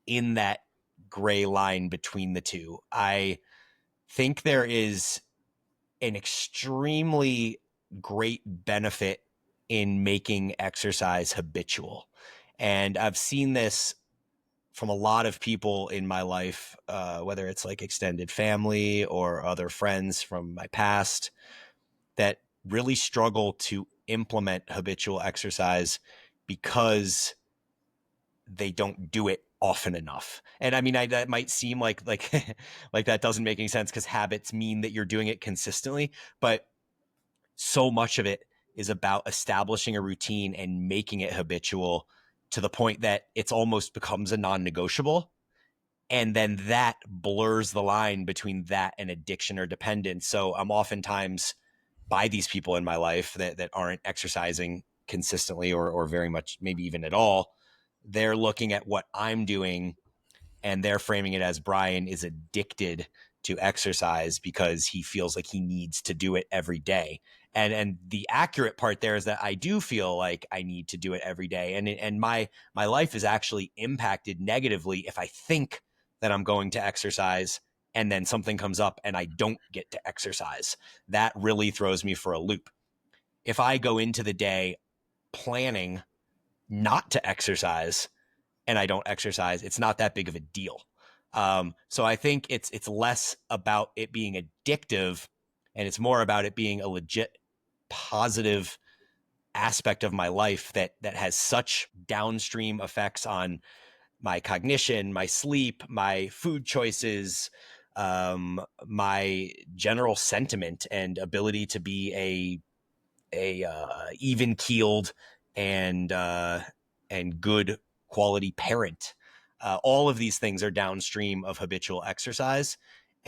B: in that gray line between the two. I think there is an extremely great benefit in making exercise habitual. And I've seen this from a lot of people in my life, whether it's like extended family or other friends from my past that really struggle to implement habitual exercise because they don't do it often enough. And I mean, that might seem like like that doesn't make any sense because habits mean that you're doing it consistently, but so much of it is about establishing a routine and making it habitual to the point that it's almost becomes a non-negotiable. And then that blurs the line between that and addiction or dependence. So I'm oftentimes by these people in my life that aren't exercising consistently or very much, maybe even at all. They're looking at what I'm doing and they're framing it as Bryan is addicted to exercise because he feels like he needs to do it every day. And the accurate part there is that I do feel like I need to do it every day. And my life is actually impacted negatively if I think that I'm going to exercise and then something comes up and I don't get to exercise. That really throws me for a loop. If I go into the day planning not to exercise and I don't exercise, it's not that big of a deal. So I think it's less about it being addictive and it's more about it being a legit positive aspect of my life that has such downstream effects on my cognition, my sleep, my food choices, my general sentiment and ability to be a even keeled and good quality parent. All of these things are downstream of habitual exercise.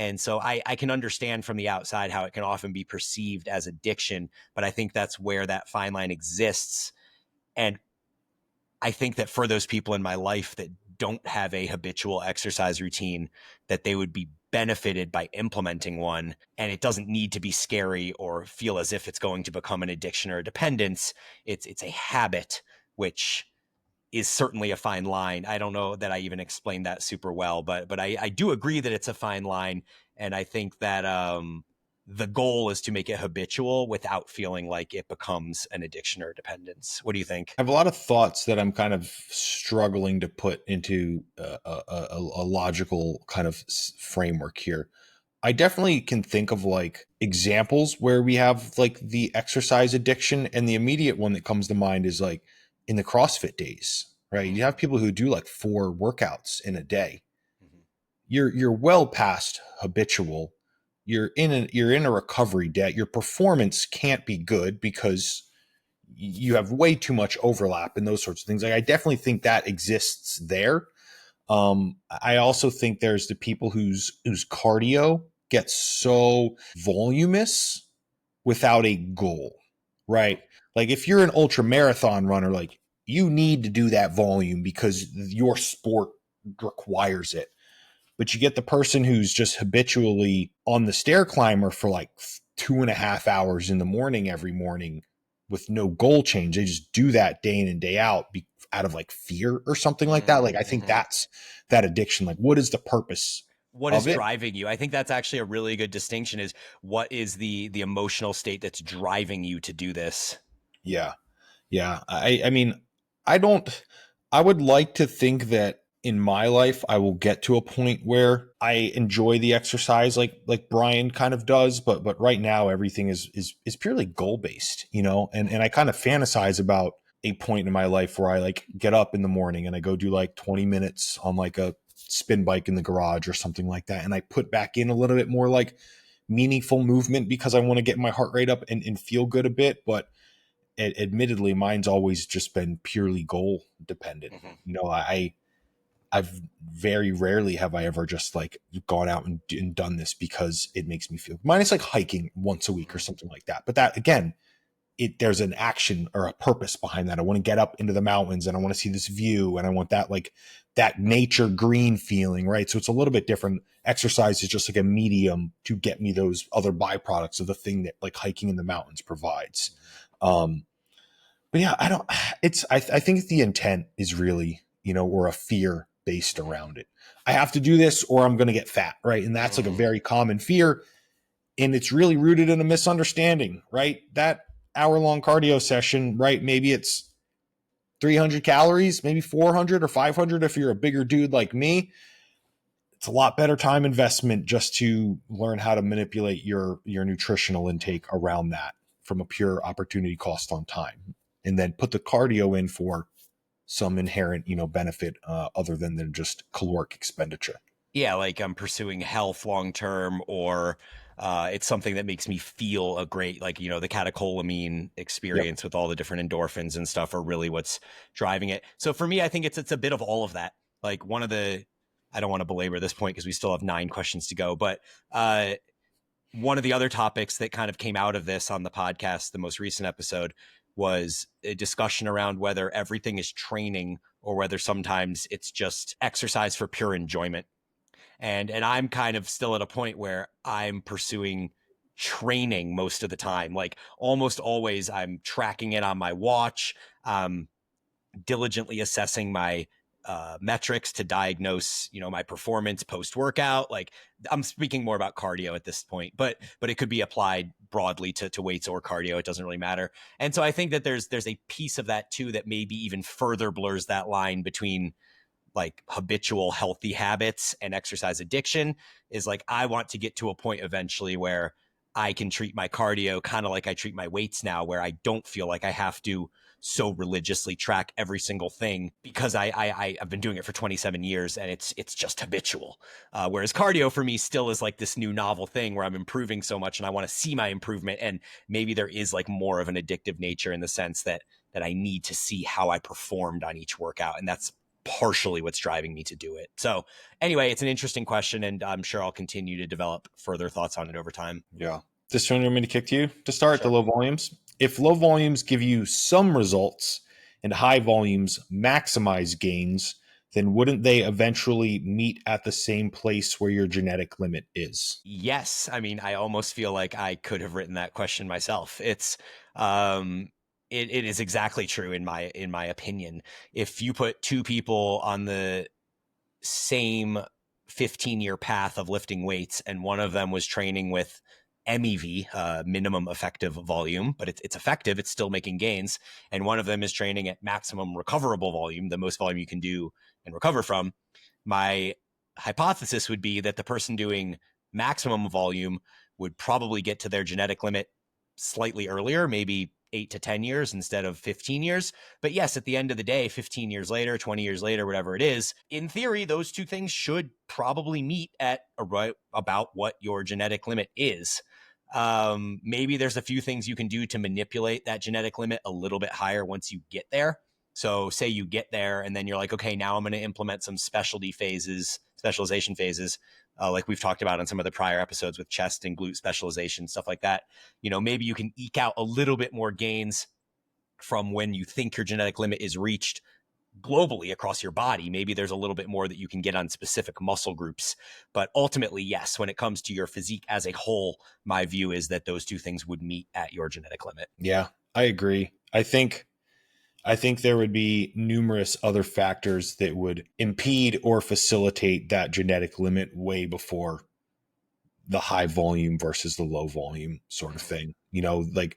B: And so I can understand from the outside how it can often be perceived as addiction, but I think that's where that fine line exists. And I think that for those people in my life that don't have a habitual exercise routine, that they would be benefited by implementing one. And it doesn't need to be scary or feel as if it's going to become an addiction or a dependence. It's a habit, which is certainly a fine line. I don't know that I even explained that super well, but I do agree that it's a fine line. And I think that the goal is to make it habitual without feeling like it becomes an addiction or dependence. What do you think?
A: I have a lot of thoughts that I'm kind of struggling to put into a logical kind of framework here. I definitely can think of like examples where we have like the exercise addiction, and the immediate one that comes to mind is like in the CrossFit days, right? You have people who do like 4 workouts in a day.
B: Mm-hmm.
A: You're well past habitual. You're in a recovery debt. Your performance can't be good because you have way too much overlap and those sorts of things. Like I definitely think that exists there. I also think there's the people whose cardio gets so voluminous without a goal, right? Like if you're an ultra marathon runner, like you need to do that volume because your sport requires it. But you get the person who's just habitually on the stair climber for like 2.5 hours in the morning every morning with no goal change. They just do that day in and day out out of like fear or something like that. Like I think
B: Mm-hmm.
A: that's that addiction. Like what is the purpose
B: What is
A: of it?
B: driving you? I think that's actually a really good distinction is what is the emotional state that's driving you to do this?
A: Yeah. Yeah. I mean, I don't, I would like to think that in my life, I will get to a point where I enjoy the exercise like Bryan kind of does. But right now everything is purely goal based, you know, and I kind of fantasize about a point in my life where I like get up in the morning and I go do like 20 minutes on like a spin bike in the garage or something like that. And I put back in a little bit more like meaningful movement because I want to get my heart rate up and feel good a bit. But admittedly, mine's always just been purely goal dependent.
B: Mm-hmm.
A: You know, I've very rarely have I ever just like gone out and done this because it makes me feel. Mine is like hiking once a week or something like that. But that again, there's an action or a purpose behind that. I want to get up into the mountains and I want to see this view and I want that like that nature green feeling, right? So it's a little bit different. Exercise is just like a medium to get me those other byproducts of the thing that like hiking in the mountains provides. But yeah, I don't. It's I think the intent is really or a fear based around it. I have to do this or I'm going to get fat, right? And that's like a very common fear. And it's really rooted in a misunderstanding, right? That hour-long cardio session, right? Maybe it's 300 calories, maybe 400 or 500 if you're a bigger dude like me. It's a lot better time investment just to learn how to manipulate your nutritional intake around that from a pure opportunity cost on time, and then put the cardio in for some inherent benefit other than just caloric expenditure.
B: Yeah, like I'm pursuing health long term, or it's something that makes me feel a great, like, the catecholamine
A: Yep.
B: experience with all the different endorphins and stuff are really what's driving it. So for me, I think it's a bit of all of that. Like I don't want to belabor this point because we still have 9 questions to go, but one of the other topics that kind of came out of this on the podcast, the most recent episode, was a discussion around whether everything is training or whether sometimes it's just exercise for pure enjoyment. And I'm kind of still at a point where I'm pursuing training most of the time. Like almost always I'm tracking it on my watch, diligently assessing my metrics to diagnose, my performance post workout. Like I'm speaking more about cardio at this point, but it could be applied broadly to weights or cardio. It doesn't really matter. And so I think that there's a piece of that too that maybe even further blurs that line between like habitual healthy habits and exercise addiction. Is like I want to get to a point eventually where I can treat my cardio kind of like I treat my weights now, where I don't feel like I have to so religiously track every single thing because I've been doing it for 27 years and it's just habitual. Whereas cardio for me still is like this new novel thing where I'm improving so much and I want to see my improvement, and maybe there is like more of an addictive nature in the sense that I need to see how I performed on each workout, and that's partially what's driving me to do it. So anyway, it's an interesting question, and I'm sure I'll continue to develop further thoughts on it over time.
A: Yeah. This one, you want me to kick to you to start the
B: Sure.
A: low volumes? If low volumes give you some results and high volumes maximize gains, then wouldn't they eventually meet at the same place where your genetic limit is?
B: Yes. I mean, I almost feel like I could have written that question myself. Um, it is exactly true in my opinion. If you put two people on the same 15-year path of lifting weights, and one of them was training with MEV, minimum effective volume, but it's effective, it's still making gains, and one of them is training at maximum recoverable volume, the most volume you can do and recover from, my hypothesis would be that the person doing maximum volume would probably get to their genetic limit slightly earlier, maybe 8 to 10 years instead of 15 years. But yes, at the end of the day, 15 years later, 20 years later, whatever it is, in theory, those two things should probably meet at about what your genetic limit is. Maybe there's a few things you can do to manipulate that genetic limit a little bit higher once you get there. So say you get there and then you're like, okay, now I'm going to implement some specialization phases, like we've talked about on some of the prior episodes with chest and glute specialization, stuff like that. Maybe you can eke out a little bit more gains from when you think your genetic limit is reached globally across your body. Maybe there's a little bit more that you can get on specific muscle groups. But ultimately, yes, when it comes to your physique as a whole, my view is that those two things would meet at your genetic limit.
A: Yeah, I agree. I think there would be numerous other factors that would impede or facilitate that genetic limit way before the high volume versus the low volume sort of thing. Like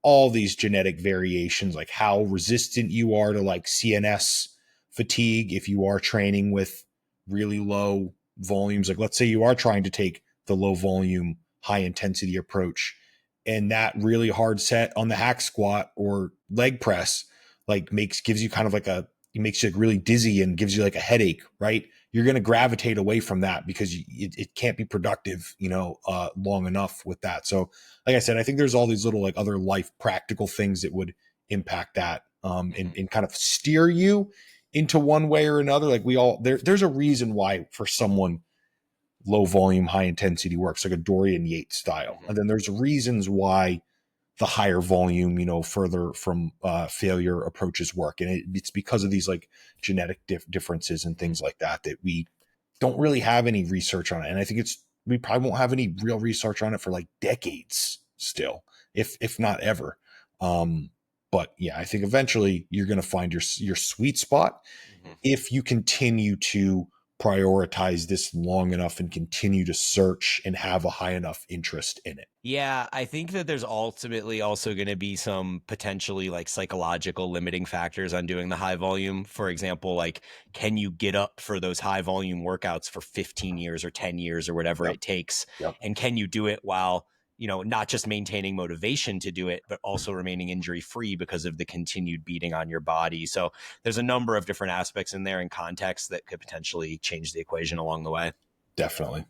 A: all these genetic variations, like how resistant you are to like CNS fatigue if you are training with really low volumes. Like let's say you are trying to take the low volume, high intensity approach, and that really hard set on the hack squat or leg press like gives you kind of like it makes you like really dizzy and gives you like a headache, right? You're going to gravitate away from that because it can't be productive, long enough with that. So, like I said, I think there's all these little like other life practical things that would impact that, and kind of steer you into one way or another. Like there's a reason why for someone low volume, high intensity works, like a Dorian Yates style. And then there's reasons why the higher volume, further from failure approaches work. And it's because of these like genetic differences and things like that we don't really have any research on it. And I think we probably won't have any real research on it for like decades still, if not ever. But yeah, I think eventually you're going to find your sweet spot if you continue to prioritize this long enough and continue to search and have a high enough interest in it.
B: Yeah, I think that there's ultimately also going to be some potentially like psychological limiting factors on doing the high volume. For example, like, can you get up for those high volume workouts for 15 years or 10 years or whatever it takes?
A: Yep.
B: And can you do it while, not just maintaining motivation to do it, but also remaining injury free because of the continued beating on your body? So there's a number of different aspects in there and contexts that could potentially change the equation along the way.
A: Definitely.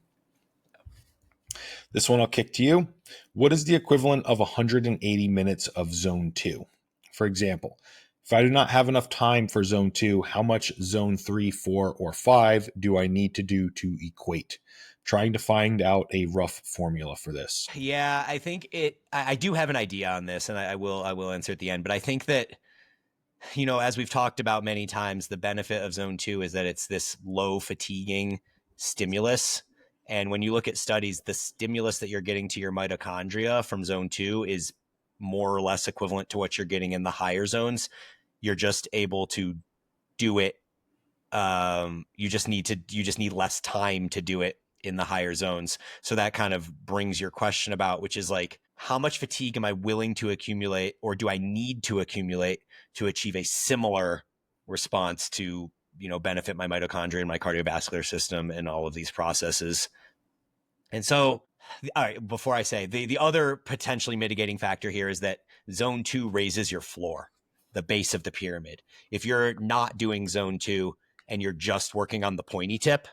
A: This one I'll kick to you. What is the equivalent of 180 minutes of zone 2? For example, if I do not have enough time for zone 2, how much zone 3, 4, or 5 do I need to do to equate? Trying to find out a rough formula for this.
B: Yeah, I think I do have an idea on this, and I will answer at the end. But I think that, as we've talked about many times, the benefit of zone 2 is that it's this low fatiguing stimulus. And when you look at studies, the stimulus that you're getting to your mitochondria from zone 2 is more or less equivalent to what you're getting in the higher zones. You're just able to do it. You just need less time to do it in the higher zones. So that kind of brings your question about, which is like, how much fatigue am I willing to accumulate, or do I need to accumulate to achieve a similar response to, benefit my mitochondria and my cardiovascular system and all of these processes? And so, all right, before I say the other potentially mitigating factor here is that zone 2 raises your floor, the base of the pyramid. If you're not doing zone 2 and you're just working on the pointy tip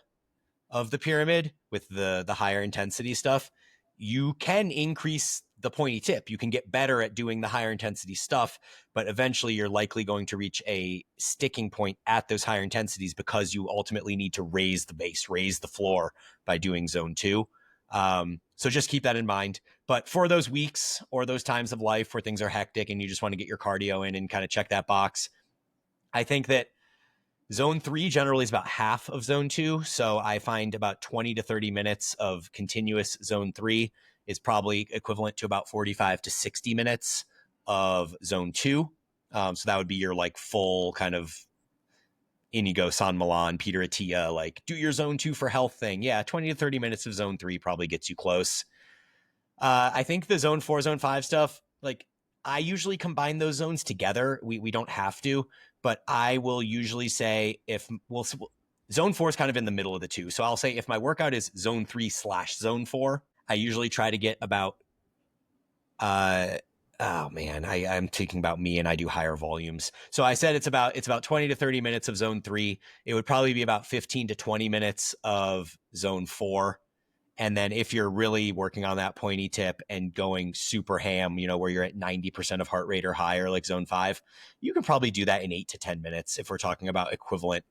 B: of the pyramid with the higher intensity stuff, you can increase the pointy tip. You can get better at doing the higher intensity stuff, but eventually you're likely going to reach a sticking point at those higher intensities because you ultimately need to raise the base, raise the floor by doing zone 2. So just keep that in mind. But for those weeks or those times of life where things are hectic and you just want to get your cardio in and kind of check that box, I think that zone 3 generally is about half of zone 2. So I find about 20 to 30 minutes of continuous zone 3 is probably equivalent to about 45 to 60 minutes of zone 2. So that would be your like full kind of Inigo San Milan, Peter Attia, like do your zone 2 for health thing. Yeah, 20 to 30 minutes of zone 3 probably gets you close. I think the zone 4, zone 5 stuff, like I usually combine those zones together. We don't have to, but I will usually say zone 4 is kind of in the middle of the two. So I'll say if my workout is zone 3/zone 4, I usually try to get about, oh man, I'm thinking about me and I do higher volumes. So I said it's about 20 to 30 minutes of zone 3. It would probably be about 15 to 20 minutes of zone 4. And then if you're really working on that pointy tip and going super ham, where you're at 90% of heart rate or higher, like zone 5, you can probably do that in 8 to 10 minutes if we're talking about equivalent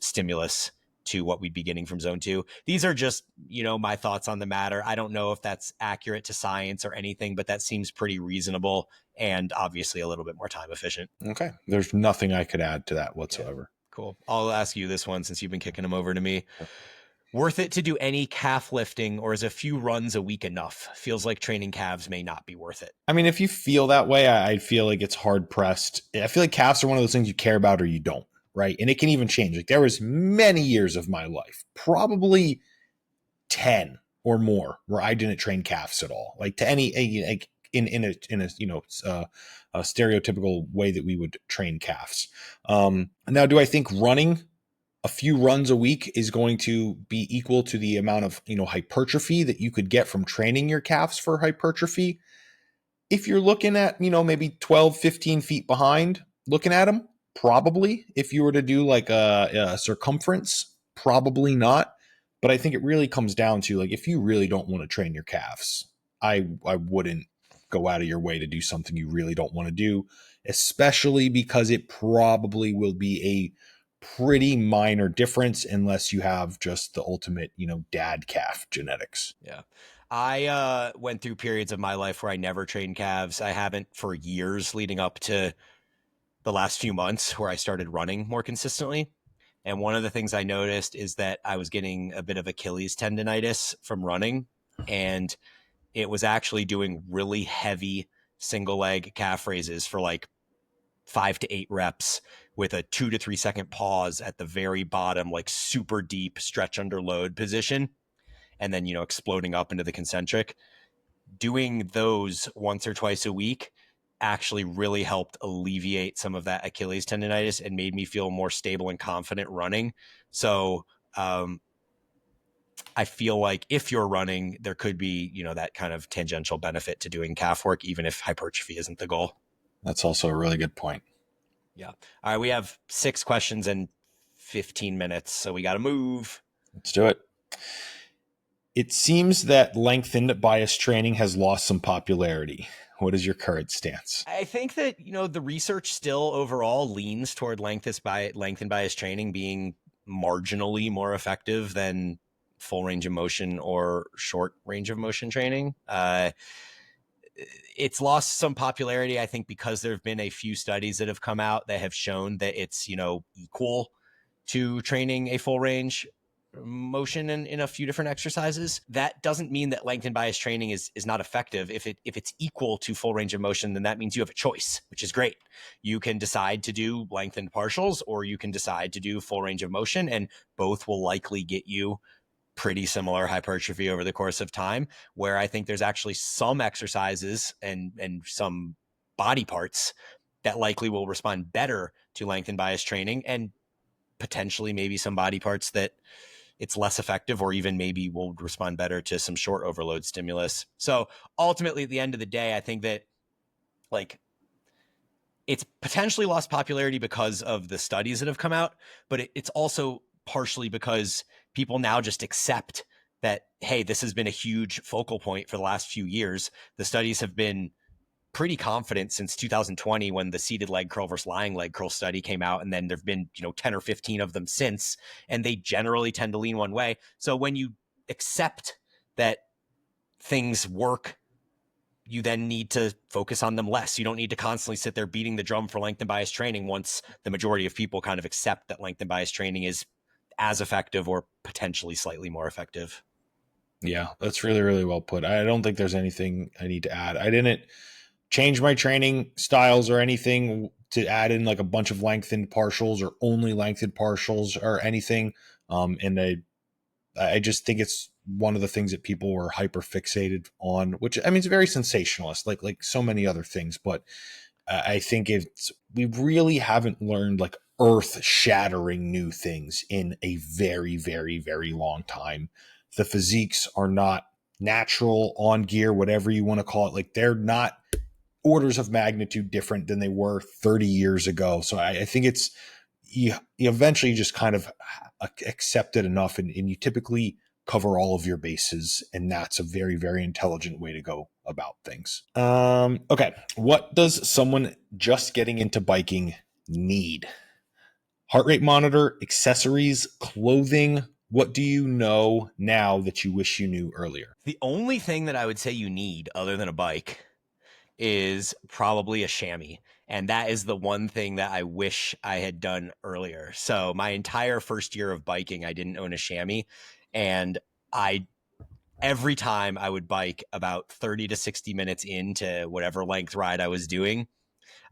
B: stimulus to what we'd be getting from zone 2. These are just, my thoughts on the matter. I don't know if that's accurate to science or anything, but that seems pretty reasonable and obviously a little bit more time efficient.
A: Okay. There's nothing I could add to that whatsoever.
B: Yeah. Cool. I'll ask you this one since you've been kicking them over to me. Worth it to do any calf lifting, or is a few runs a week enough? Feels like training calves may not be worth it.
A: I mean, if you feel that way, I feel like it's hard pressed. I feel like calves are one of those things you care about or you don't, right? And it can even change. Like there was many years of my life, probably 10 or more, where I didn't train calves at all. Like to any like in a stereotypical way that we would train calves. Now, do I think running a few runs a week is going to be equal to the amount of, hypertrophy that you could get from training your calves for hypertrophy? If you're looking at, maybe 12, 15 feet behind looking at them, probably. If you were to do like a circumference, probably not. But I think it really comes down to like, if you really don't want to train your calves, I wouldn't go out of your way to do something you really don't want to do, especially because it probably will be a pretty minor difference unless you have just the ultimate, dad calf genetics.
B: Yeah. I went through periods of my life where I never trained calves. I haven't for years leading up to the last few months where I started running more consistently. And one of the things I noticed is that I was getting a bit of Achilles tendonitis from running, and it was actually doing really heavy single leg calf raises for like 5 to 8 reps with a 2 to 3 second pause at the very bottom, like super deep stretch under load position. And then, exploding up into the concentric. Doing those once or twice a week actually really helped alleviate some of that Achilles tendonitis and made me feel more stable and confident running. So, I feel like if you're running, there could be, that kind of tangential benefit to doing calf work, even if hypertrophy isn't the goal.
A: That's also a really good point.
B: Yeah. All right. We have 6 questions and 15 minutes, so we got to move.
A: Let's do it. It seems that lengthened bias training has lost some popularity. What is your current stance?
B: I think that, the research still overall leans toward lengthened bias training being marginally more effective than full range of motion or short range of motion training. It's lost some popularity, I think, because there have been a few studies that have come out that have shown that it's, equal to training a full range motion in a few different exercises. That doesn't mean that lengthened bias training is not effective. If it's equal to full range of motion, then that means you have a choice, which is great. You can decide to do lengthened partials, or you can decide to do full range of motion, and both will likely get you pretty similar hypertrophy over the course of time, where I think there's actually some exercises and some body parts that likely will respond better to lengthened bias training, and potentially maybe some body parts that it's less effective, or even maybe will respond better to some short overload stimulus. So ultimately, at the end of the day, I think that like it's potentially lost popularity because of the studies that have come out, but it's also partially because people now just accept that, hey, this has been a huge focal point for the last few years. The studies have been pretty confident since 2020 when the seated leg curl versus lying leg curl study came out. And then there've been, 10 or 15 of them since, and they generally tend to lean one way. So when you accept that things work, you then need to focus on them less. You don't need to constantly sit there beating the drum for lengthened bias training once the majority of people kind of accept that lengthened bias training is as effective or potentially slightly more effective.
A: Yeah, that's really, really well put. I don't think there's anything I need to add. I didn't change my training styles or anything to add in like a bunch of lengthened partials or only lengthened partials or anything. And I just think it's one of the things that people were hyper fixated on, which I mean, it's very sensationalist, like so many other things. But I think we really haven't learned like earth shattering new things in a very, very, very long time. The physiques are not natural, on gear, whatever you want to call it. Like they're not orders of magnitude different than they were 30 years ago. So I think it's, you eventually just kind of accept it enough, and you typically cover all of your bases, and that's a very, very intelligent way to go about things. Okay, what does someone just getting into biking need? Heart rate monitor, accessories, clothing. What do you know now that you wish you knew earlier?
B: The only thing that I would say you need other than a bike is probably a chamois. And that is the one thing that I wish I had done earlier. So my entire first year of biking, I didn't own a chamois. And every time I would bike about 30 to 60 minutes into whatever length ride I was doing,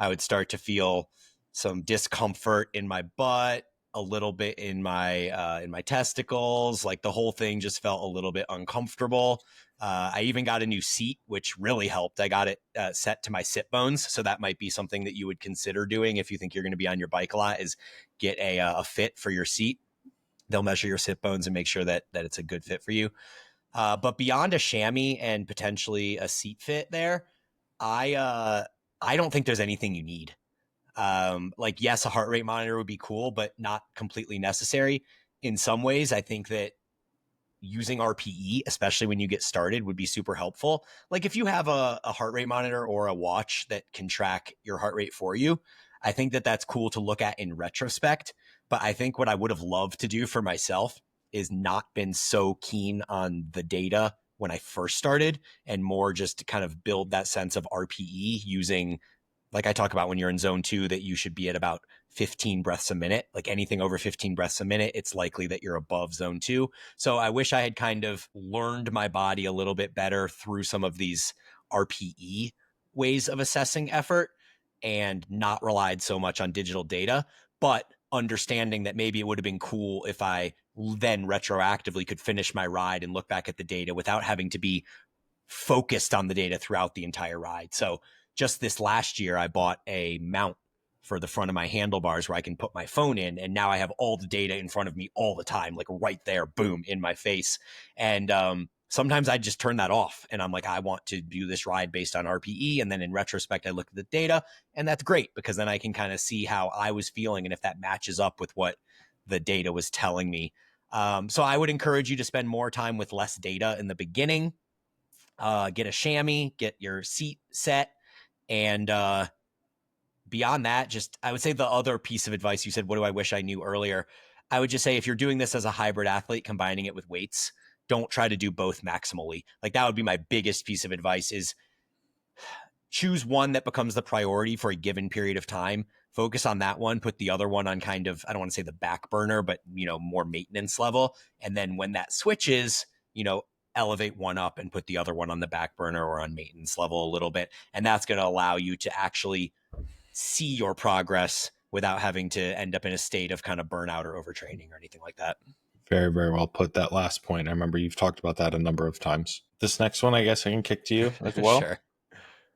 B: I would start to feel some discomfort in my butt, a little bit in my testicles. Like the whole thing just felt a little bit uncomfortable. I even got a new seat, which really helped. I got it set to my sit bones, so that might be something that you would consider doing if you think you're going to be on your bike a lot. Is get a fit for your seat. They'll measure your sit bones and make sure that it's a good fit for you. But beyond a chamois and potentially a seat fit, I don't think there's anything you need. Like, yes, a heart rate monitor would be cool, but not completely necessary. In some ways, I think that using RPE, especially when you get started, would be super helpful. Like if you have a heart rate monitor or a watch that can track your heart rate for you, I think that that's cool to look at in retrospect. But I think what I would have loved to do for myself is not been so keen on the data when I first started, and more just to kind of build that sense of RPE using, like I talk about when you're in zone 2, that you should be at about 15 breaths a minute. Like anything over 15 breaths a minute, it's likely that you're above zone 2. So I wish I had kind of learned my body a little bit better through some of these RPE ways of assessing effort and not relied so much on digital data, but understanding that maybe it would have been cool if I then retroactively could finish my ride and look back at the data without having to be focused on the data throughout the entire ride. So just this last year, I bought a mount for the front of my handlebars where I can put my phone in. And now I have all the data in front of me all the time, like right there, boom, in my face. And sometimes I just turn that off and I'm like, I want to do this ride based on RPE. And then in retrospect, I look at the data, and that's great because then I can kind of see how I was feeling and if that matches up with what the data was telling me. So I would encourage you to spend more time with less data in the beginning. Get a chamois, get your seat set, and beyond that, just I would say the other piece of advice you said, what do I wish I knew earlier? I would just say if you're doing this as a hybrid athlete, combining it with weights, don't try to do both maximally. Like that would be my biggest piece of advice is choose one that becomes the priority for a given period of time. Focus on that one, put the other one on kind of, I don't want to say the back burner, but more maintenance level. And then when that switches, elevate one up and put the other one on the back burner or on maintenance level a little bit. And that's going to allow you to actually see your progress without having to end up in a state of kind of burnout or overtraining or anything like that.
A: Very, very well put. That last point. I remember you've talked about that a number of times. This next one, I guess I can kick to you as well.
B: Sure.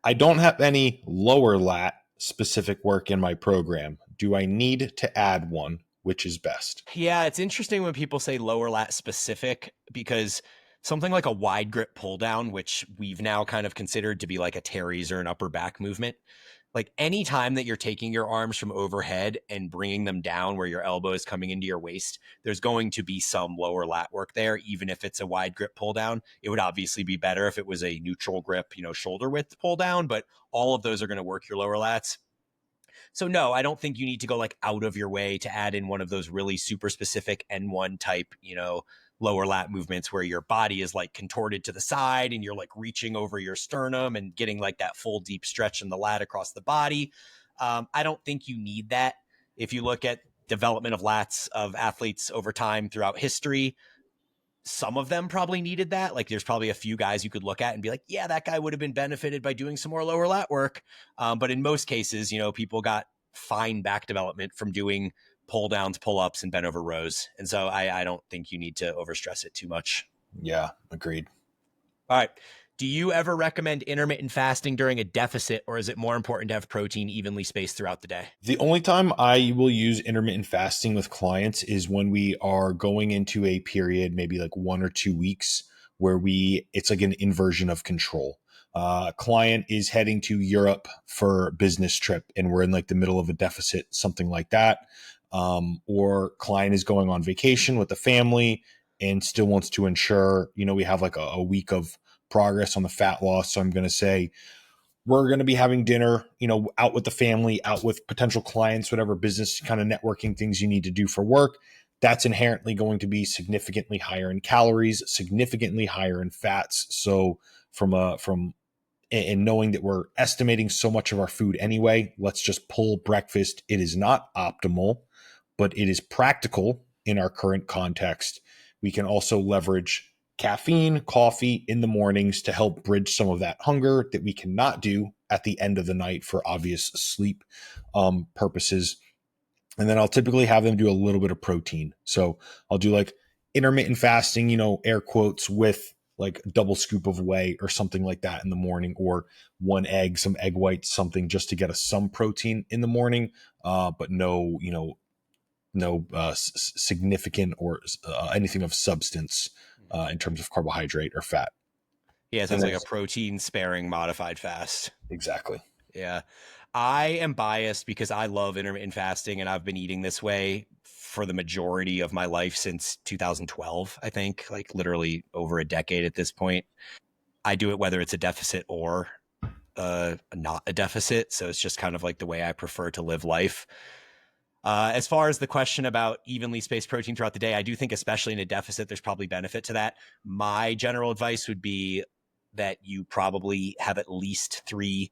A: I don't have any lower lat specific work in my program. Do I need to add one? Which is best?
B: Yeah, it's interesting when people say lower lat specific because something like a wide grip pull down, which we've now kind of considered to be like a teres or an upper back movement, like any time that you're taking your arms from overhead and bringing them down where your elbow is coming into your waist, there's going to be some lower lat work there, even if it's a wide grip pull down. It would obviously be better if it was a neutral grip, shoulder width pull down, but all of those are going to work your lower lats. So no, I don't think you need to go like out of your way to add in one of those really super specific N1 type, lower lat movements where your body is like contorted to the side and you're like reaching over your sternum and getting like that full deep stretch in the lat across the body. I don't think you need that. If you look at development of lats of athletes over time throughout history, some of them probably needed that. Like there's probably a few guys you could look at and be like, yeah, that guy would have been benefited by doing some more lower lat work. But in most cases, people got fine back development from doing pull downs, pull ups, and bent over rows. And so I don't think you need to overstress it too much.
A: Yeah, agreed.
B: All right. Do you ever recommend intermittent fasting during a deficit, or is it more important to have protein evenly spaced throughout the day?
A: The only time I will use intermittent fasting with clients is when we are going into a period, maybe like 1 or 2 weeks, where it's like an inversion of control. Client is heading to Europe for a business trip and we're in like the middle of a deficit, something like that. Or client is going on vacation with the family and still wants to ensure, we have like a week of progress on the fat loss. So I'm going to say, we're going to be having dinner, out with the family, out with potential clients, whatever business kind of networking things you need to do for work. That's inherently going to be significantly higher in calories, significantly higher in fats. So and knowing that we're estimating so much of our food anyway, let's just pull breakfast. It is not optimal, but it is practical in our current context. We can also leverage caffeine, coffee in the mornings to help bridge some of that hunger that we cannot do at the end of the night for obvious sleep purposes. And then I'll typically have them do a little bit of protein. So I'll do like intermittent fasting, air quotes, with like a double scoop of whey or something like that in the morning, or one egg, some egg whites, something just to get us some protein in the morning, but no, significant or anything of substance in terms of carbohydrate or fat.
B: Yeah, it sounds like a protein sparing modified fast.
A: Exactly.
B: Yeah. I am biased because I love intermittent fasting and I've been eating this way for the majority of my life since 2012, I think, like literally over a decade at this point. I do it whether it's a deficit or not a deficit. So it's just kind of like the way I prefer to live life. As far as the question about evenly spaced protein throughout the day, I do think, especially in a deficit, there's probably benefit to that. My general advice would be that you probably have at least 3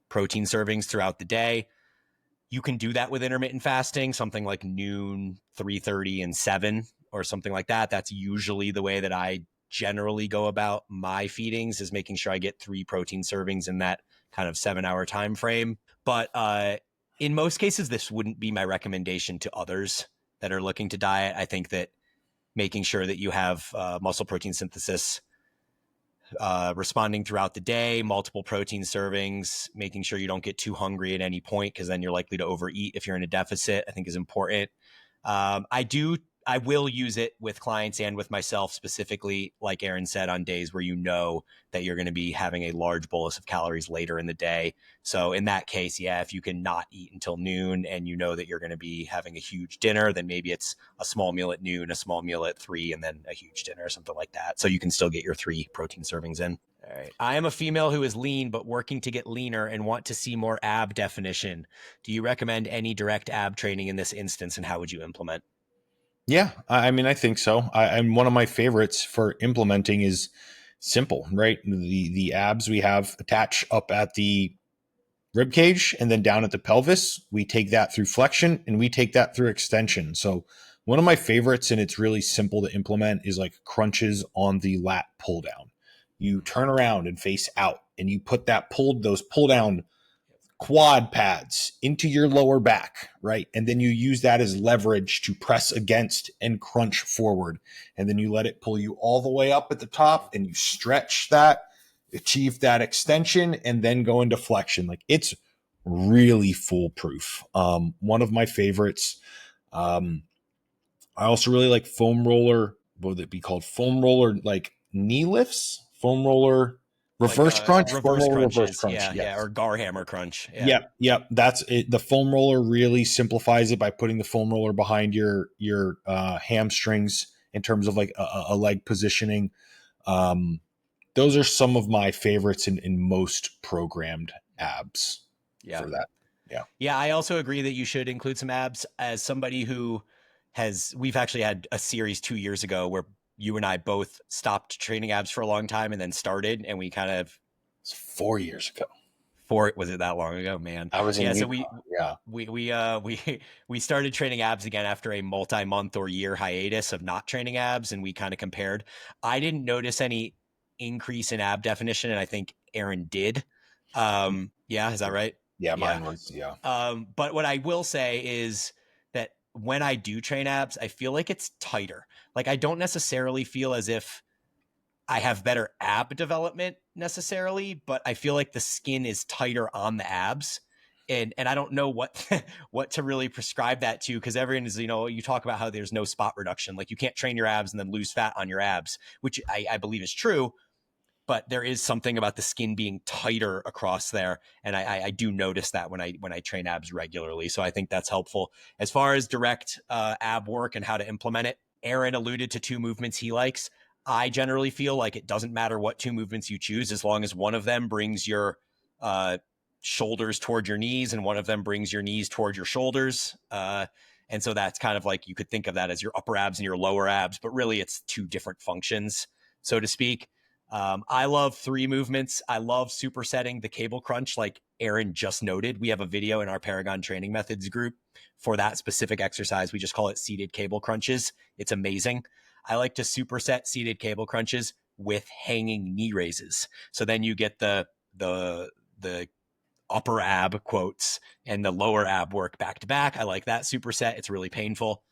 B: protein servings throughout the day. You can do that with intermittent fasting, something like noon, 3:30, and 7, or something like that. That's usually the way that I generally go about my feedings, is making sure I get 3 protein servings in that kind of 7-hour time frame. But in most cases, this wouldn't be my recommendation to others that are looking to diet. I think that making sure that you have muscle protein synthesis responding throughout the day, multiple protein servings, making sure you don't get too hungry at any point, because then you're likely to overeat if you're in a deficit, I think is important. I will use it with clients and with myself specifically, like Aaron said, on days where you know that you're going to be having a large bolus of calories later in the day. So in that case, yeah, if you can not eat until noon and you know that you're going to be having a huge dinner, then maybe it's a small meal at noon, a small meal at 3, and then a huge dinner or something like that. So you can still get your 3 protein servings in. All right. I am a female who is lean, but working to get leaner and want to see more ab definition. Do you recommend any direct ab training in this instance, and how would you implement?
A: Yeah, I mean, I think so. And one of my favorites for implementing is simple, right? The abs we have attach up at the rib cage and then down at the pelvis. We take that through flexion and we take that through extension. So one of my favorites, and it's really simple to implement, is like crunches on the lat pull down. You turn around and face out, and you put those pull down quad pads into your lower back, right? And then you use that as leverage to press against and crunch forward. And then you let it pull you all the way up at the top, and you stretch that, achieve that extension, and then go into flexion. Like, it's really foolproof. One of my favorites. I also really like foam roller. What would it be called? Foam roller, like knee lifts, foam roller, reverse crunch, foam
B: Reverse
A: roller, reverse
B: crunches.
A: crunch.
B: Yeah.
A: Yes.
B: Or gar hammer crunch. Yeah.
A: Yep. That's it. The foam roller really simplifies it by putting the foam roller behind your hamstrings in terms of like a leg positioning. Those are some of my favorites in most programmed abs
B: Yeah.
A: for that. Yeah.
B: Yeah. I also agree that you should include some abs. As somebody who we've actually had a series 2 years ago where you and I both stopped training abs for a long time and then started, and we kind of,
A: It's 4 years ago.
B: was it that long ago, man?
A: I was in
B: Yeah. So
A: Utah. Yeah.
B: we started training abs again after a multi-month or year hiatus of not training abs, and we kind of compared. I didn't notice any increase in ab definition, and I think Aaron did. Yeah, is that right?
A: Yeah,
B: Yeah.
A: mine was, yeah.
B: But what I will say is that when I do train abs, I feel like it's tighter. Like, I don't necessarily feel as if I have better ab development necessarily, but I feel like the skin is tighter on the abs. And I don't know what what to really prescribe that to, because everyone is, you talk about how there's no spot reduction. Like, you can't train your abs and then lose fat on your abs, which I believe is true. But there is something about the skin being tighter across there, and I do notice that when I train abs regularly. So I think that's helpful. As far as direct ab work and how to implement it, Aaron alluded to 2 movements he likes. I generally feel like it doesn't matter what 2 movements you choose, as long as one of them brings your shoulders toward your knees and one of them brings your knees toward your shoulders. And so that's kind of like, you could think of that as your upper abs and your lower abs, but really it's 2 different functions, so to speak. I love 3 movements. I love supersetting the cable crunch, like Aaron just noted. We have a video in our Paragon Training Methods group for that specific exercise. We just call it seated cable crunches. It's amazing. I like to superset seated cable crunches with hanging knee raises. So then you get the upper ab quotes and the lower ab work back to back. I like that superset. It's really painful.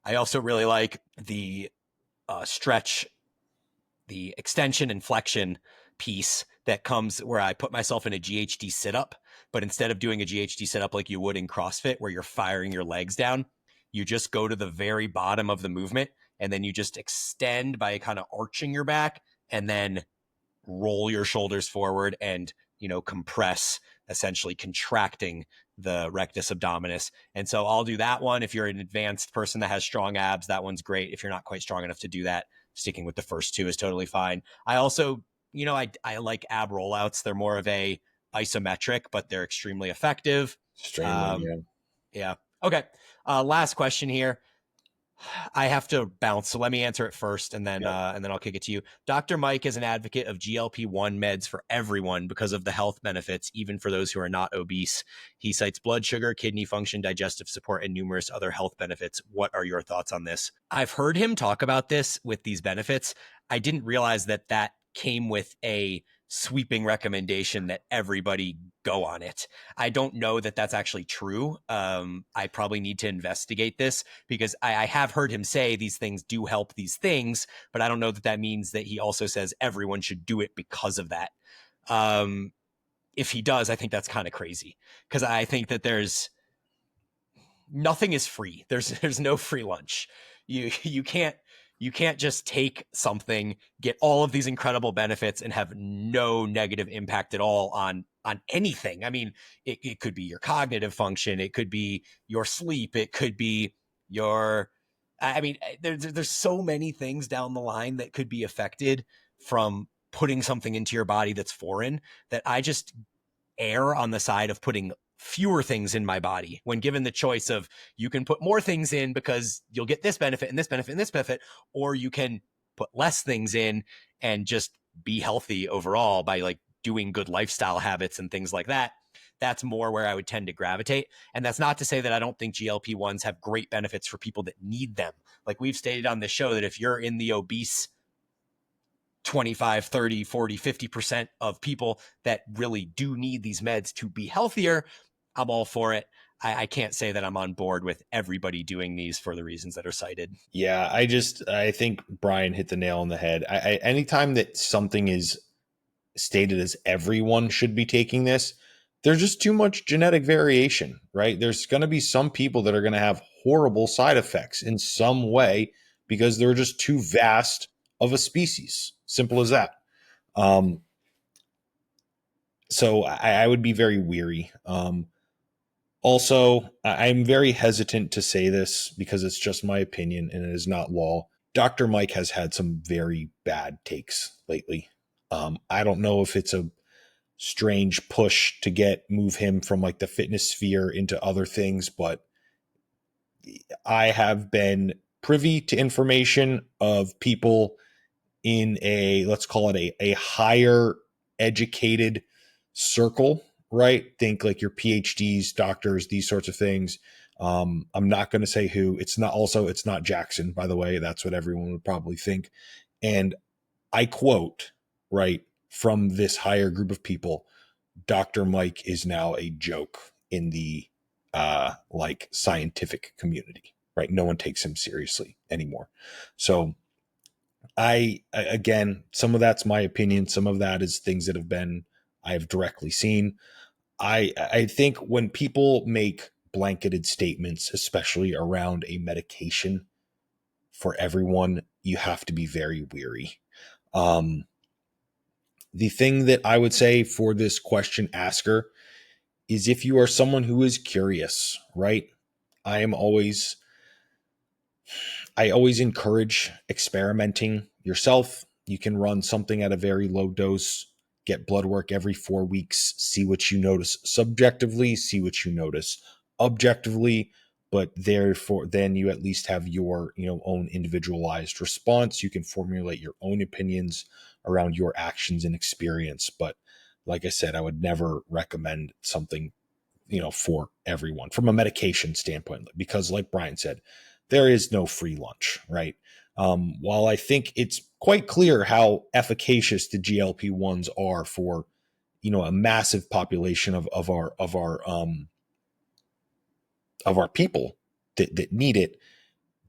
B: I also really like the stretch, the extension and flexion piece that comes where I put myself in a GHD sit-up, but instead of doing a GHD sit-up like you would in CrossFit where you're firing your legs down, you just go to the very bottom of the movement and then you just extend by kind of arching your back and then roll your shoulders forward and, compress, essentially contracting the rectus abdominis. And so I'll do that one. If you're an advanced person that has strong abs, that one's great. If you're not quite strong enough to do that, sticking with the first 2 is totally fine. I also, I like ab rollouts. They're more of a isometric, but they're extremely effective.
A: Extremely, yeah.
B: Yeah. Okay. Last question here. I have to bounce, so let me answer it first, and then I'll kick it to you. Dr. Mike is an advocate of GLP-1 meds for everyone because of the health benefits, even for those who are not obese. He cites blood sugar, kidney function, digestive support, and numerous other health benefits. What are your thoughts on this? I've heard him talk about this with these benefits. I didn't realize that came with a sweeping recommendation that everybody go on it. I don't know that that's actually true. I probably need to investigate this because I have heard him say these things do help these things, but I don't know that that means that he also says everyone should do it because of that. If he does, I think that's kind of crazy because I think that nothing is free. There's no free lunch. You can't just take something, get all of these incredible benefits, and have no negative impact at all on anything. I mean, it could be your cognitive function, it could be your sleep, it could be your. I mean, there's so many things down the line that could be affected from putting something into your body that's foreign, that I just err on the side of putting fewer things in my body when given the choice of you can put more things in because you'll get this benefit and this benefit and this benefit, or you can put less things in and just be healthy overall by like doing good lifestyle habits and things like that. That's more where I would tend to gravitate. And that's not to say that I don't think GLP-1s have great benefits for people that need them. Like we've stated on this show that if you're in the obese 25, 30, 40, 50% of people that really do need these meds to be healthier, I'm all for it. I can't say that I'm on board with everybody doing these for the reasons that are cited.
A: Yeah, I think Bryan hit the nail on the head. Anytime that something is stated as everyone should be taking this, there's just too much genetic variation, right? There's going to be some people that are going to have horrible side effects in some way because they're just too vast of a species. Simple as that. So I would be very weary. Also, I'm very hesitant to say this because it's just my opinion and it is not law. Dr. Mike has had some very bad takes lately. I don't know if it's a strange push to move him from like the fitness sphere into other things, but I have been privy to information of people in let's call it a higher educated circle, right? Think like your PhDs, doctors, these sorts of things. I'm not going to say who. It's not Jackson, by the way. That's what everyone would probably think. And I quote, right, from this higher group of people, Dr. Mike is now a joke in the like scientific community, right? No one takes him seriously anymore. So again, some of that's my opinion. Some of that is things that I've directly seen. I think when people make blanketed statements, especially around a medication for everyone, you have to be very weary. The thing that I would say for this question asker is if you are someone who is curious, right? I always encourage experimenting yourself. You can run something at a very low dose, get blood work every 4 weeks, see what you notice subjectively, see what you notice objectively, but therefore then you at least have your, own individualized response. You can formulate your own opinions around your actions and experience. But like I said, I would never recommend something, for everyone from a medication standpoint, because like Bryan said, there is no free lunch, right? While I think it's quite clear how efficacious the GLP-1s are for, a massive population of our people that need it,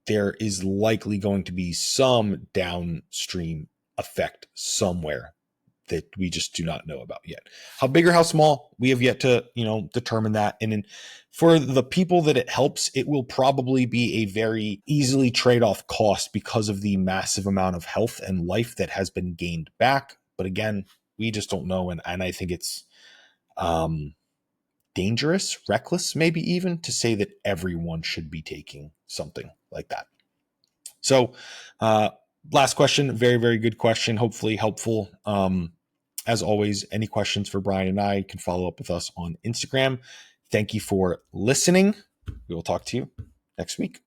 A: there is likely going to be some downstream effect somewhere that we just do not know about yet. How big or how small, we have yet to, determine that. And for the people that it helps, it will probably be a very easily trade-off cost because of the massive amount of health and life that has been gained back. But again, we just don't know. And I think it's dangerous, reckless, maybe even to say that everyone should be taking something like that. So, last question, very, very good question. Hopefully helpful. As always, any questions for Bryan and I can follow up with us on Instagram. Thank you for listening. We will talk to you next week.